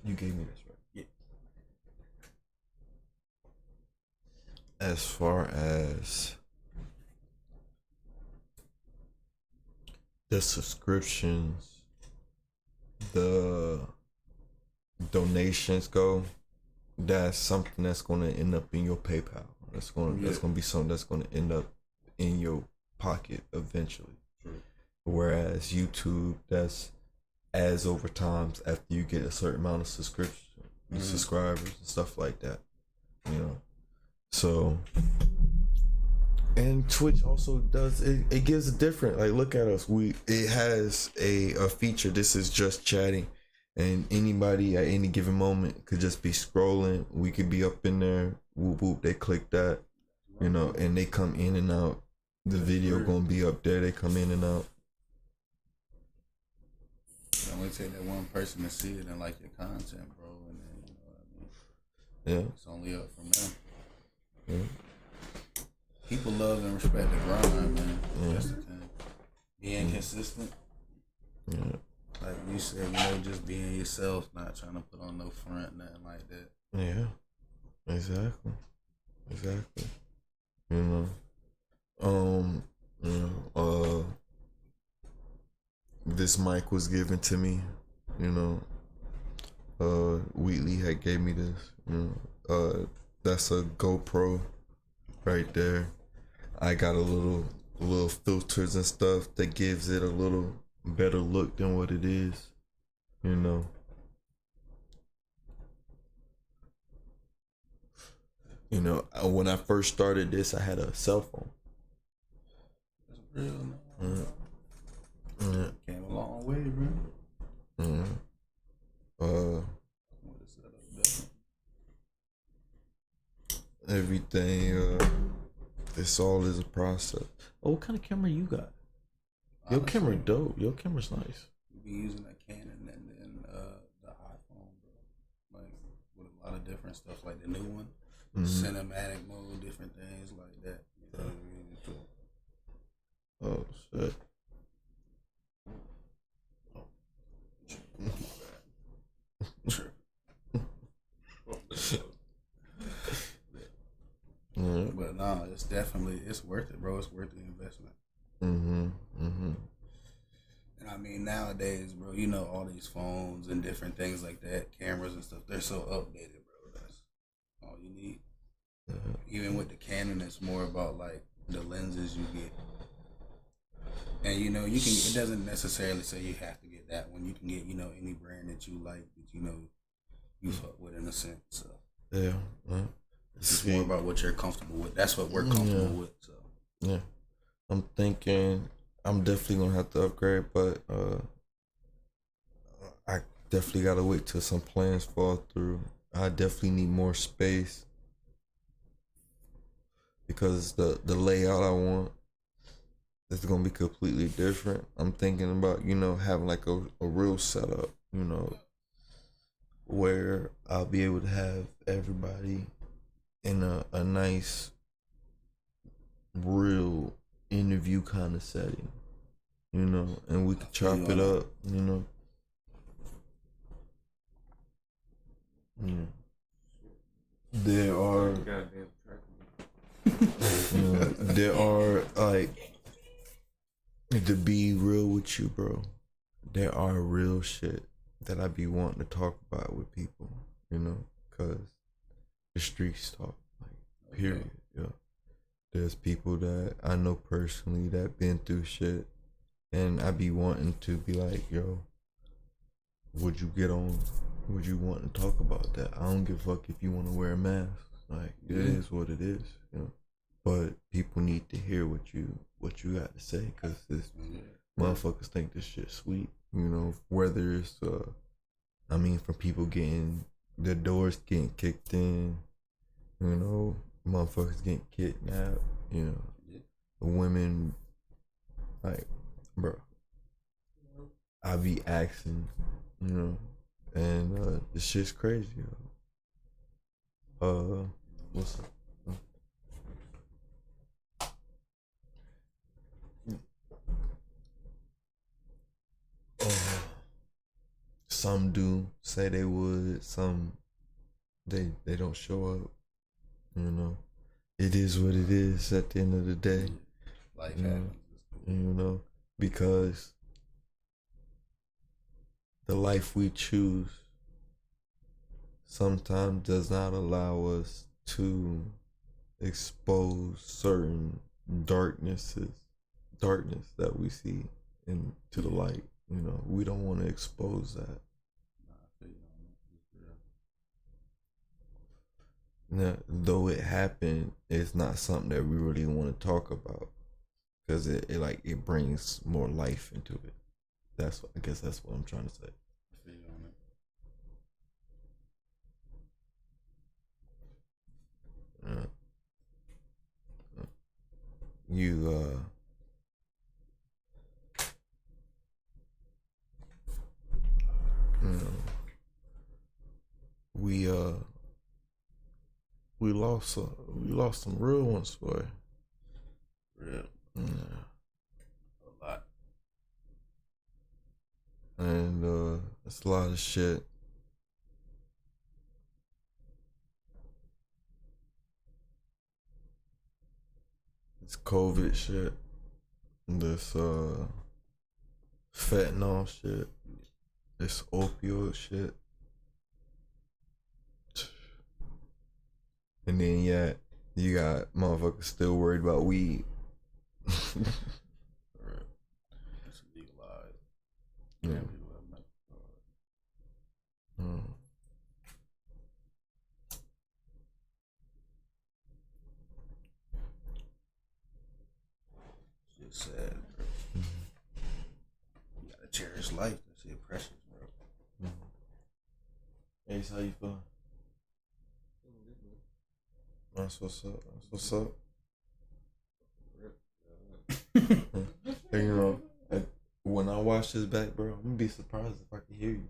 you gave me this, right? Yeah. As far as the subscriptions, the donations go, that's something that's gonna end up in your PayPal. That's gonna be something that's gonna end up in your pocket eventually. True. Whereas YouTube, that's as over times after you get a certain amount of subscribers and stuff like that. You know. So, and Twitch also does it gives a different, like, look at us, it has a feature. This is just chatting, and anybody at any given moment could just be scrolling. We could be up in there, whoop whoop, they click that, you know, and they come in and out. The video gonna be up there, they come in and out. It only take that one person to see it and like your content, bro, and then, you know what I mean? Yeah. It's only up from them. Yeah. People love and respect the grind, man. Yeah. That's the thing. Being consistent. Yeah. Like you said, you know, just being yourself, not trying to put on no front, nothing like that. Yeah. Exactly. You know. This mic was given to me, you know. Wheatley had gave me this, you know. That's a GoPro right there. I got a little filters and stuff that gives it a little better look than what it is, you know. You know, when I first started this, I had a cell phone. That's real, man. Came a long way, bro. Everything, this all is a process. Oh, what kind of camera you got? Your camera dope. Your camera's nice. We be using a Canon and then the iPhone, bro. Like with a lot of different stuff, like the new one, cinematic mode, different things like that. You know what I mean? Oh shit. But no, it's worth it, bro. It's worth the investment. And mean, nowadays, bro, you know, all these phones and different things like that, cameras and stuff, they're so updated, bro. That's all you need. Even with the Canon, it's more about like the lenses you get. And you know, you can. It doesn't necessarily say you have to get that one. You can get, you know, any brand that you like, that you know you fuck with in a sense. So yeah, it's more about what you're comfortable with. That's what we're comfortable with. So yeah, I'm thinking I'm definitely gonna have to upgrade, but I definitely gotta wait till some plans fall through. I definitely need more space because the layout I want is gonna be completely different. I'm thinking about, you know, having like a real setup, you know, where I'll be able to have everybody in a nice real interview kind of setting, you know, and we could chop it up, you know. Yeah. There are there are, like, to be real with you, bro, there are real shit that I be wanting to talk about with people, you know, cause the streets talk, like, period. Yeah. There's people that I know personally that been through shit, and I be wanting to be like, yo, would you get on? Would you want to talk about that? I don't give a fuck if you want to wear a mask. Like, it is what it is, you know. But people need to hear what you got to say, cause this motherfuckers think this shit sweet, you know. Whether it's I mean, from people getting their doors getting kicked in, you know, motherfuckers getting kidnapped, you know, women, like, bro, I be asking, you know, and this shit's crazy, yo. What's up? Some do say they would, some they don't show up, you know. It is what it is at the end of the day. Life happens. You know, because the life we choose sometimes does not allow us to expose certain darkness that we see into the light. You know, we don't want to expose that. Now, though it happened, it's not something that we really want to talk about, because it brings more life into it. I guess that's what I'm trying to say. You know, we lost some real ones, boy. Real. Yeah. A lot. And it's a lot of shit. This COVID shit. This fentanyl shit. This opioid shit. And then you got motherfuckers still worried about weed. It's legalized. Yeah. It's sad, bro. You gotta cherish life. That's it, precious, bro. Ace, how you feeling? That's what's up. That's what's up. And, you know, when I watch this back, bro, I'm gonna be surprised if I can hear you.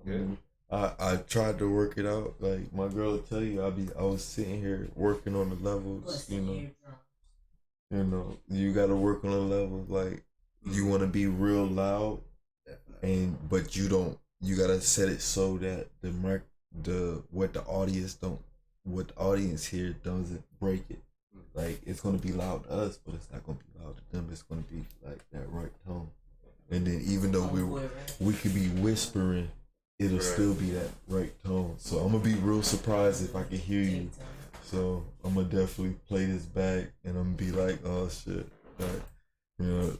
I mean, I tried to work it out. Like my girl will tell you, I was sitting here working on the levels. You know, you got to work on the levels. Like you want to be real loud, but you don't. You gotta set it so that what the audience here doesn't break it. Like it's gonna be loud to us, but it's not gonna be loud to them. It's gonna be like that right tone. And then even though we could be whispering, it'll still be that right tone. So I'm gonna be real surprised if I can hear you. So I'm gonna definitely play this back, and I'm gonna be like, oh shit, like, you know,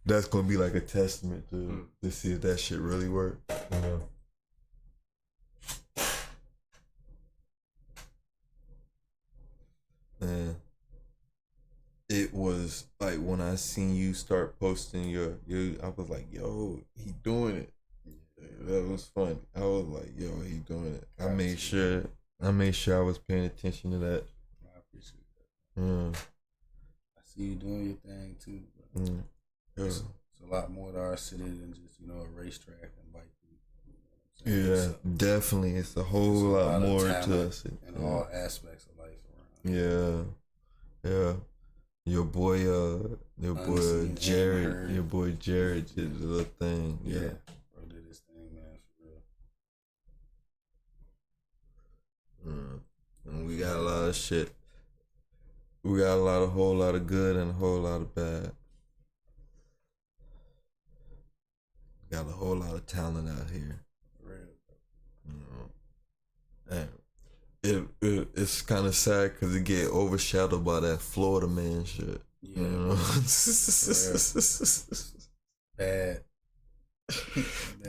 that's gonna be like a testament to see if that shit really worked. You know. And it was like when I seen you start posting your I was like, yo, he doing it. That was funny. I was like, yo, he doing it. I made sure I was paying attention to that. I appreciate that. I see you doing your thing too. It's a lot more to our city than just, you know, a racetrack and bike. You know yeah, definitely. It's a whole lot more to us. In all aspects of life around. Yeah. Your boy Jared did the little thing. Yeah. Bro did his thing, man, for real. And we got a lot of shit. We got a whole lot of good and a whole lot of bad. Got a whole lot of talent out here. For real. And it's kind of sad because it get overshadowed by that Florida man shit. Yeah. You know? Bad.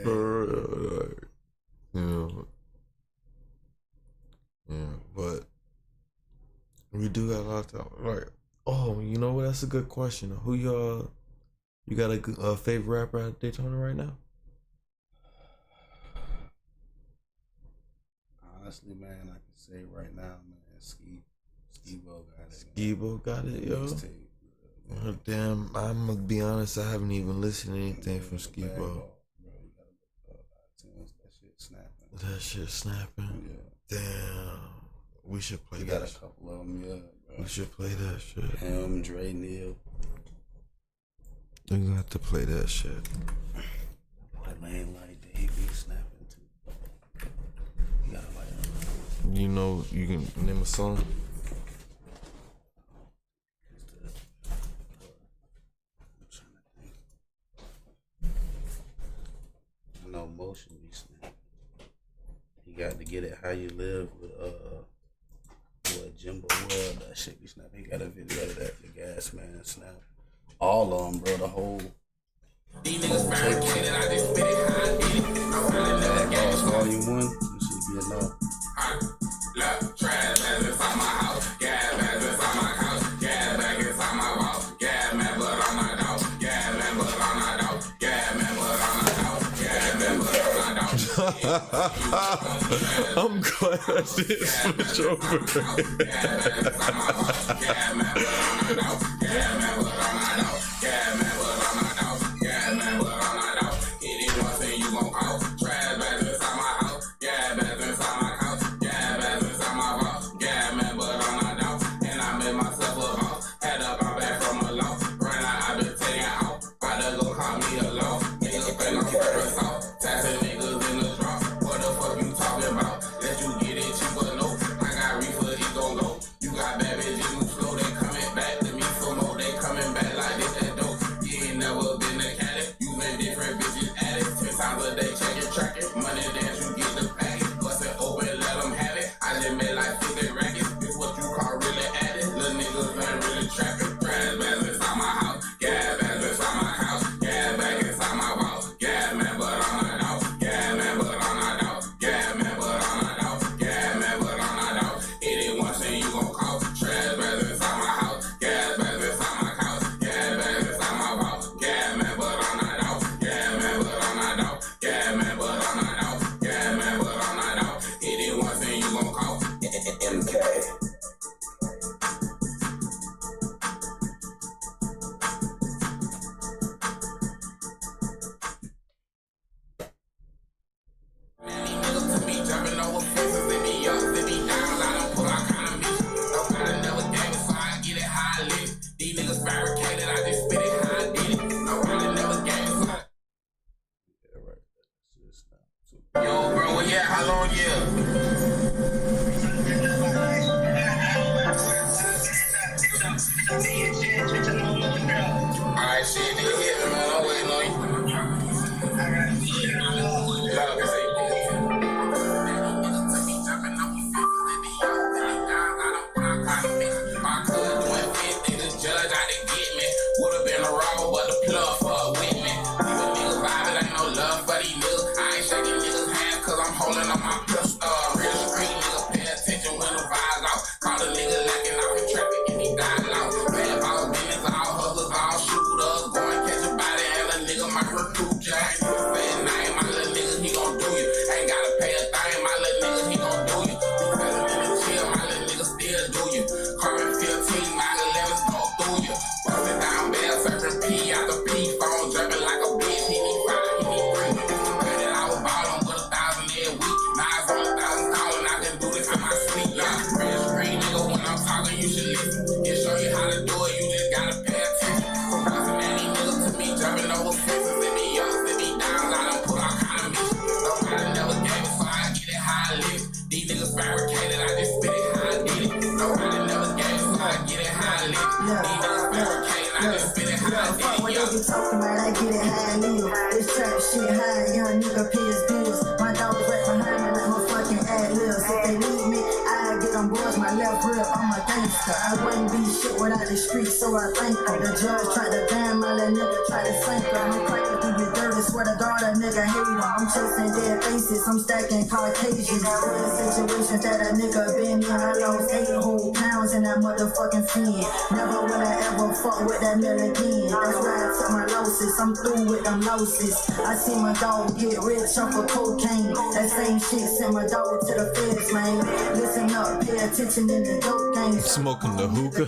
For real, like, you know. Yeah, but we do got a lot of time. Like, oh, you know what? That's a good question. Who you got a favorite rapper at Daytona right now? Honestly, man, I can say right now, man, Skibo got it. Skibo got it, yo. Oh, damn, I'm gonna be honest. I haven't even listened to anything from Skibo. That shit snapping. Yeah. Damn, we should play that. We got a couple of them, yeah. Bro. We should play that shit. Him, Dre, Neil. We gonna have to play that shit. Like Lane Light, Dave be snapping too. You gotta like him. You know, you can name a song. I know Motion be snapping. You got to get it how you live with Jimbo Webb. That shit be snapping. He got a video of that, the Gas Man snap. All of them, bro. The whole. These niggas fabricated, I just spit it how I did it. Volume 1, you should be enough. Look, trash bags inside my house, gas bags inside my couch, gas bag inside my wall, gas man, but I'm not out, gas man, but I'm not out, gas man, but I'm not out, gas man, but I'm not out. I'm glad I did switch over. Gas man, but I'm not out, gas man, but I'm not out, gas man, but I'm not out, gas man, but I'm not out. Hit it once and you gon' out. Trash bags inside my house, gas bags inside my couch, gas bags inside my vault, gas man, but I'm not out. And I made myself a vault, had to buy back from a loss. Right now I been taking out, about to go call me a loss. Niggas think I'm first off, taxing niggas in the drop. What the fuck you talking about? Let you get it cheaper, no. I got reefer, it gon' go. You got bad bitches who slow, they coming back to me for more. They coming back like this, that dope. You ain't never been a caddy, you been different bitches at it. 10 times a day, check it, track it. Money dance, you get the package. Bust it open, let them have it. I just made like 50 rackets. This what you call really added. Little niggas ain't really trapping. Trash bags inside my house, gas bags inside my house, gas bag inside my vault. Gas man, but I'm not out. Gas man, but I'm not out. Gas man, but I'm not out. Gas man, but I'm not out. Hit it once and you gon' call. Trash bags inside my house, gas bags inside my couch, gas bags inside my vault. Gas man, but I'm not out. Gas man, but I'm not out. Gas man, but I'm not out. Gas man, but I'm not out. Hit it once and you gon' call. MK. Jumping over fences, they be up, they be down. I don't put my kind of mission. Nobody never gave me, so I get it how I live. These niggas fabricated, I just spit it how I did it. Nobody never gave me, so Yo, bro, well, yeah, how long, yeah? Alright, shit, nigga hit me, man. I'm waiting on you. These niggas fabricated, I just spit it how I did it. Nobody never gave it, so I get it how I live it. These niggas fabricated, I just spit it how I did it. What they be talking about, I get it how I live. This trap shit high, young nigga pay his bills. My dogs right behind me like my fucking ad-libs. If they need me, I get on boards, my left rib, I'm a gangster. I wouldn't be shit without the streets, so I thank them. The judge tried to damn my little nigga, tried to sink her. I'm cracking through your dirt, I swear to God, a nigga hate him. I'm chasing dead faces, I'm stacking Caucasians. Real situations that a nigga been in. I lost 8 whole pounds in that motherfucking fin. Never will I ever fuck with that mill again. That's why I took my losses, I'm through with them losses. I see my dog get rich off of cocaine. That same shit sent my dog to the feds, man. Listen up, pay attention in the dope game. Smoking the hookah.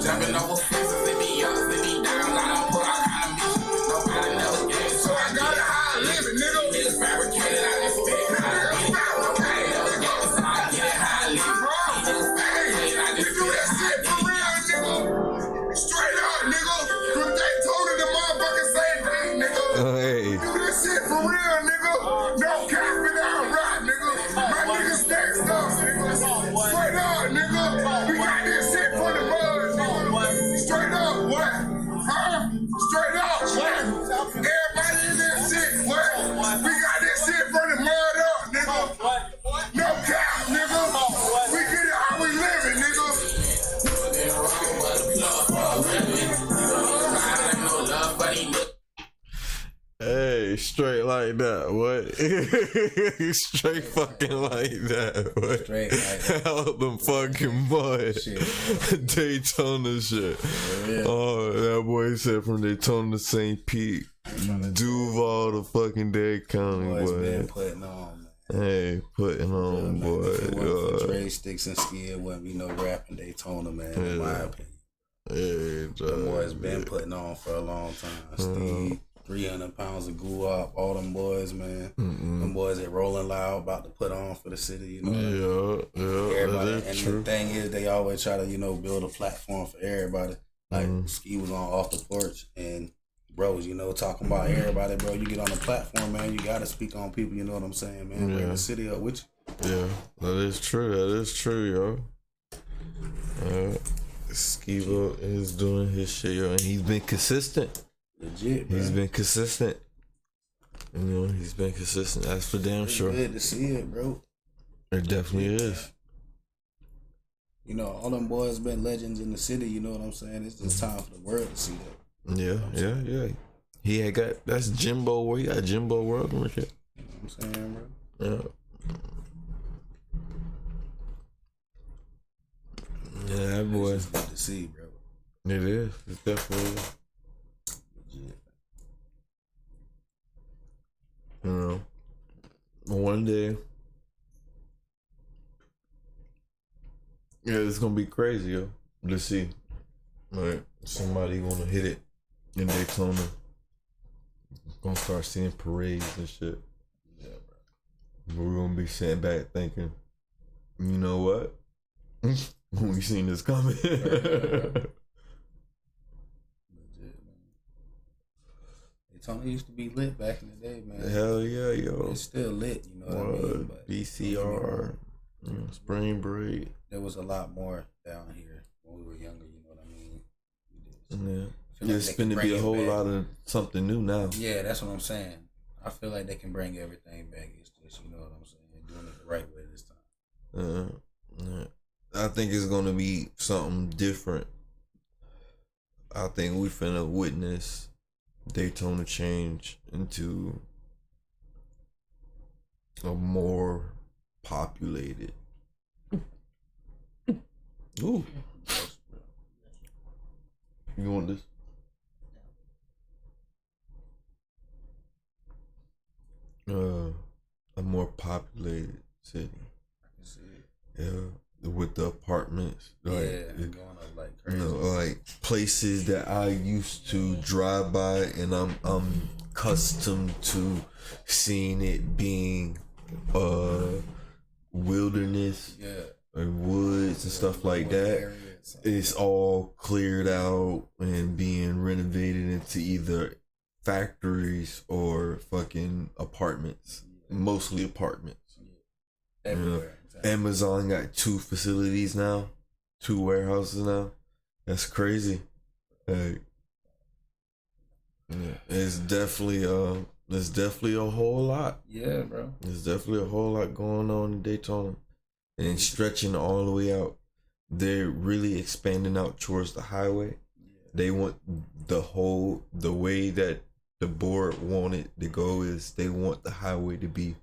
Jumping over fences, it be ups, it be downs. I don't put all kind of mission. Nobody never gave it, so I got it how I live it, nigga. Niggas fabricated, I just spit it how I get it. Nobody never gave it, so I get it how I live it. Niggas fabricated, I just spit it how I get it. Straight up, nigga. From Daytona to motherfucking St. Pete, nigga. Hey. Do this shit for real, nigga. No capping out right, nigga. My niggas next up, nigga. Straight up, nigga. We got this shit for the mud, nigga. Straight up, what? Huh? Straight up, what? Everybody in this shit, what? We got this shit for the mud up, nigga. No cap, nigga. We get it how we living, nigga. Hey, straight like that, what? Straight fucking like that, what? Straight like that. Out them fucking mud. Daytona shit. Oh, that boy said from Daytona to St. Pete. Duval to fucking Dade County, Boys boy. been putting on, man. Hey, putting on, boy. If it wasn't for Dre Sticks and Skid, wouldn't be no rapping Daytona, man, in my opinion. Hey, the boys been putting on for a long time. Steve, 300 pounds of guap, all them boys, man. Them boys at Rolling Loud about to put on for the city, you know. Yeah, everybody. that is And true. the thing is, they always try to, build a platform for everybody. Like Ski was on Off the Porch, and bros, talking about everybody, bro. You get on the platform, man. You gotta speak on people. You know what I'm saying, man? Bring the city up with you. Yeah, that is true. That is true, yo. Skibo is doing his shit, yo, and he's been consistent. Legit, bro. He's been consistent. He's been consistent. That's for damn sure. Good to see it, bro. It definitely is. All them boys been legends in the city. You know what I'm saying? It's just time for the world to see that. Yeah. He had got that's Jimbo. Where he got Jimbo World and shit. You know what I'm saying, bro? Yeah. Yeah, that boy. It's good to see, bro. It is. It definitely is. One day. Yeah, it's gonna be crazy, yo. Let's see. Like, somebody gonna hit it in Daytona. Gonna start seeing parades and shit. Yeah, bro. We're gonna be sitting back thinking, you know what? We seen this coming. Daytona used to be lit back in the day, man. Hell yeah, yo. It's still lit, you know what I mean? But BCR, Spring Break. There was a lot more down here when we were younger, you know what I mean? Yeah. It's finna be a whole lot of something new now. Yeah, that's what I'm saying. I feel like they can bring everything back. It's just, you know what I'm saying, doing it the right way this time. I think it's gonna be something different. I think we finna witness Daytona change into a more populated. Ooh. You want this? A more populated city. I can see it. Yeah, with the apartments. Like, going up like crazy. Like places that I used to drive by, and I'm accustomed to seeing it being wilderness, yeah, or woods and stuff like that. it's all cleared out and being renovated into either factories or fucking apartments. Mostly apartments. Everywhere. Exactly. Amazon got 2 facilities now, 2 warehouses now. That's crazy. Like, yeah, it's definitely a whole lot. Yeah, bro. There's definitely a whole lot going on in Daytona, and stretching all the way out. They're really expanding out towards the highway. They want the way that the board wanted to go is they want the highway to be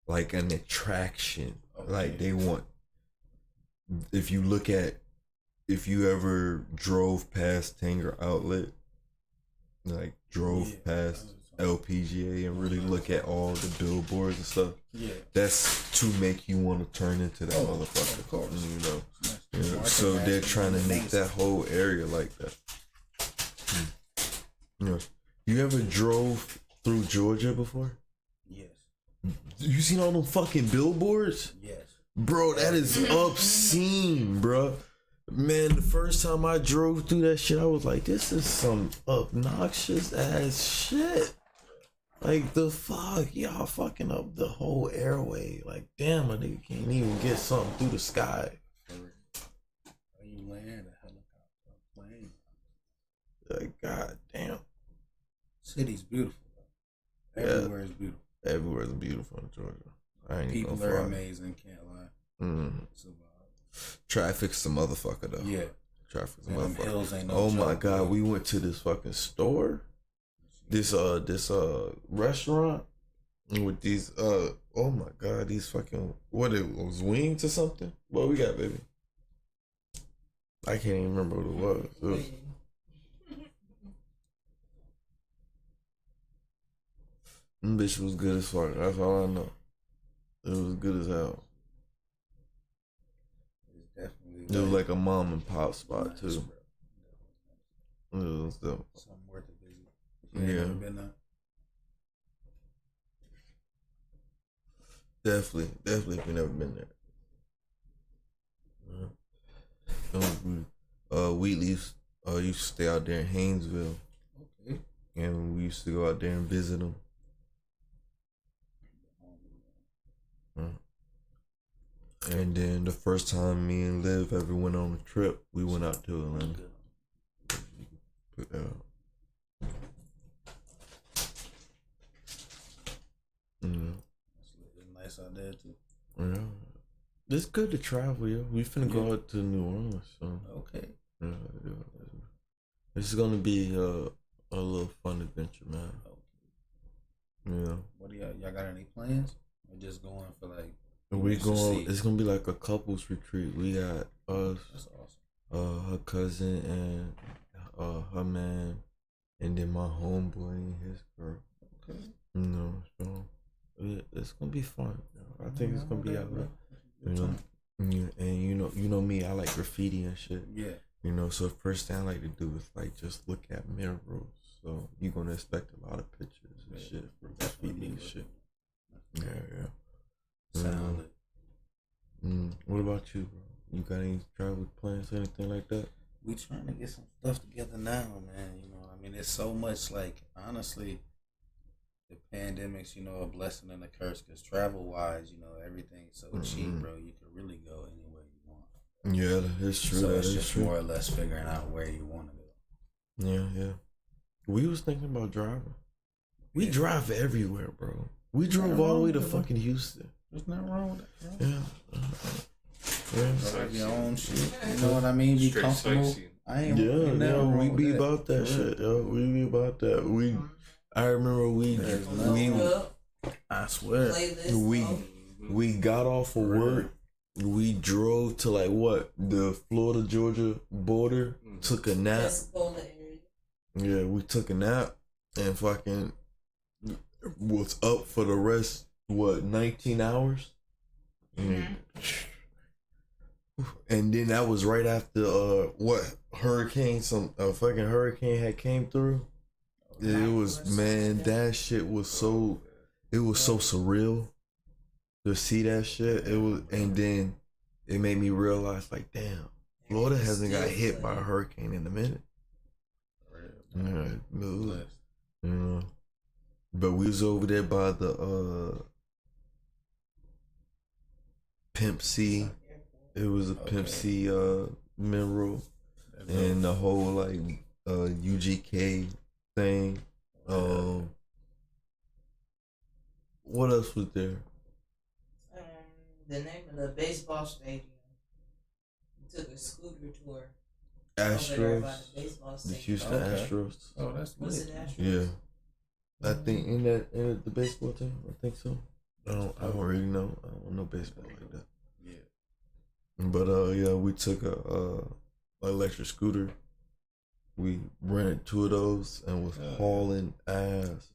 like an attraction. Okay. Like they want, if you ever drove past Tanger Outlet, like drove past LPGA and really look at all the billboards and stuff, that's to make you want to turn into that motherfucker. Of course. You know? So they're trying to make that whole area like that. You ever drove through Georgia before? Yes. You seen all them fucking billboards? Yes. Bro, that is obscene, bro. Man, the first time I drove through that shit, I was like, this is some obnoxious ass shit. Like, the fuck? Y'all fucking up the whole airway. Like, damn, a nigga can't even get something through the sky. You land a helicopter, a plane. Like, god damn. City's beautiful. Everywhere is beautiful. Everywhere is beautiful in Georgia. I ain't People are amazing, can't lie. It's a traffic's the motherfucker though. Yeah. Traffic's the Man, motherfucker. hills ain't no oh my joke, god, bro. we went to this fucking store. This restaurant with these oh my god, these fucking what it was, wings or something? What we got, baby? I can't even remember what it was. Them bitch was good as fuck. That's all I know. It was good as hell. It was like a mom and pop spot too. It was dope. Something worth a visit. You ain't never been there? Definitely if you never been there. Wheatley used to stay out there in Haynesville. Okay. And we used to go out there and visit them. And then the first time me and Liv ever went on a trip, we went out to Atlanta. Put that out. It's nice out there too. Yeah. It's good to travel, yo. We finna go out to New Orleans, so. Okay. Yeah. This is gonna be a little fun adventure, man. Yeah. What do y'all got any plans? Or just going for like? We going. It's gonna be like a couples retreat. We got us, That's awesome. her cousin, and her man, and then my homeboy and his girl. Okay. You know, so it's gonna be fun. I think it's gonna be out there. You know, and you know me. I like graffiti and shit. Yeah. You know, so first thing I like to do is like just look at murals. So you're gonna expect a lot of pictures and shit for graffiti and shit. Yeah. Sound it. What about you, bro? You got any travel plans, anything like that? We trying to get some stuff together now, man. You know, I mean, it's so much. Like, honestly, the pandemic's, you know, a blessing and a curse. Because travel wise, you know, everything's so cheap, bro. You can really go anywhere you want. Yeah, that is true. So that it's is just true. more or less figuring out where you want to go. Yeah. We was thinking about driving. We drive everywhere, bro. We drove all the way to fucking Houston. There's nothing wrong with that, bro. Yeah. Have your own shit. You know what I mean? Be comfortable. I ain't we be about that shit, yo. We be about that. I remember I swear. we got off of work. We drove to like what, the Florida Georgia border. Took a nap. Yeah, we took a nap and fucking was up for the rest. 19 hours? And then that was right after fucking hurricane had came through. It was, man, that shit was so surreal to see that shit. It was, and then it made me realize like, damn, Florida hasn't got hit by a hurricane in a minute. Yeah, no. Yeah. But we was over there by the Pimp C. It was a Pimp C mineral and the whole like UGK thing. What else was there? The name of the baseball stadium. We took a scooter tour. Astros. The Houston Astros. Oh, that's was it Astros? Yeah. I think in the baseball team. I think so. I don't really know. I don't know baseball like that. Yeah. But yeah, we took a electric scooter. We rented 2 of those and was hauling ass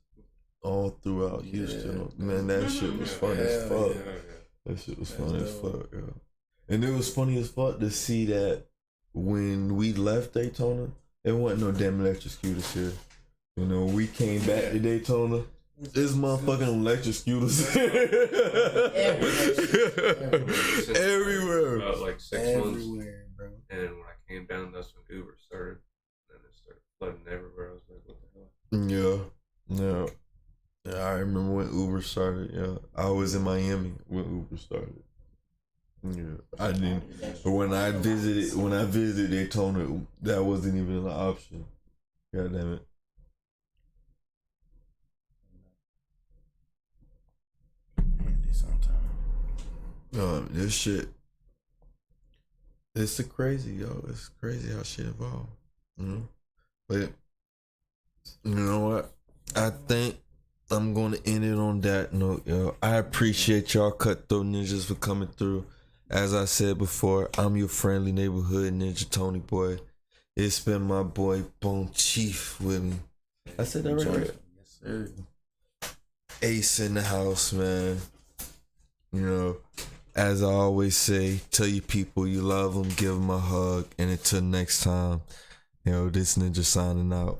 all throughout Houston. Man, that shit was fun as fuck. That shit was fun as fuck, yeah. And it was funny as fuck to see that when we left Daytona, there wasn't no damn electric scooters here. You know, we came back to Daytona. This motherfucking electric scooters everywhere. About like 6 months, bro. And when I came down, that's when Uber started, and it started flooding everywhere. I was like, what the hell? Yeah. I remember when Uber started. Yeah, I was in Miami when Uber started. Yeah, I didn't. But when I visited Daytona, that wasn't even an option. God damn it. This shit. It's crazy, yo. It's crazy how shit evolved. But you know what? I think I'm gonna end it on that note, yo. I appreciate y'all Cutthroat Ninjas for coming through. As I said before, I'm your friendly neighborhood ninja, Tony Boy. It's been my boy Bone Chief with me. I said that right? Yes, sir. Ace in the house, man. You know, as I always say, tell your people you love them, give them a hug, and until next time, you know, this ninja signing out.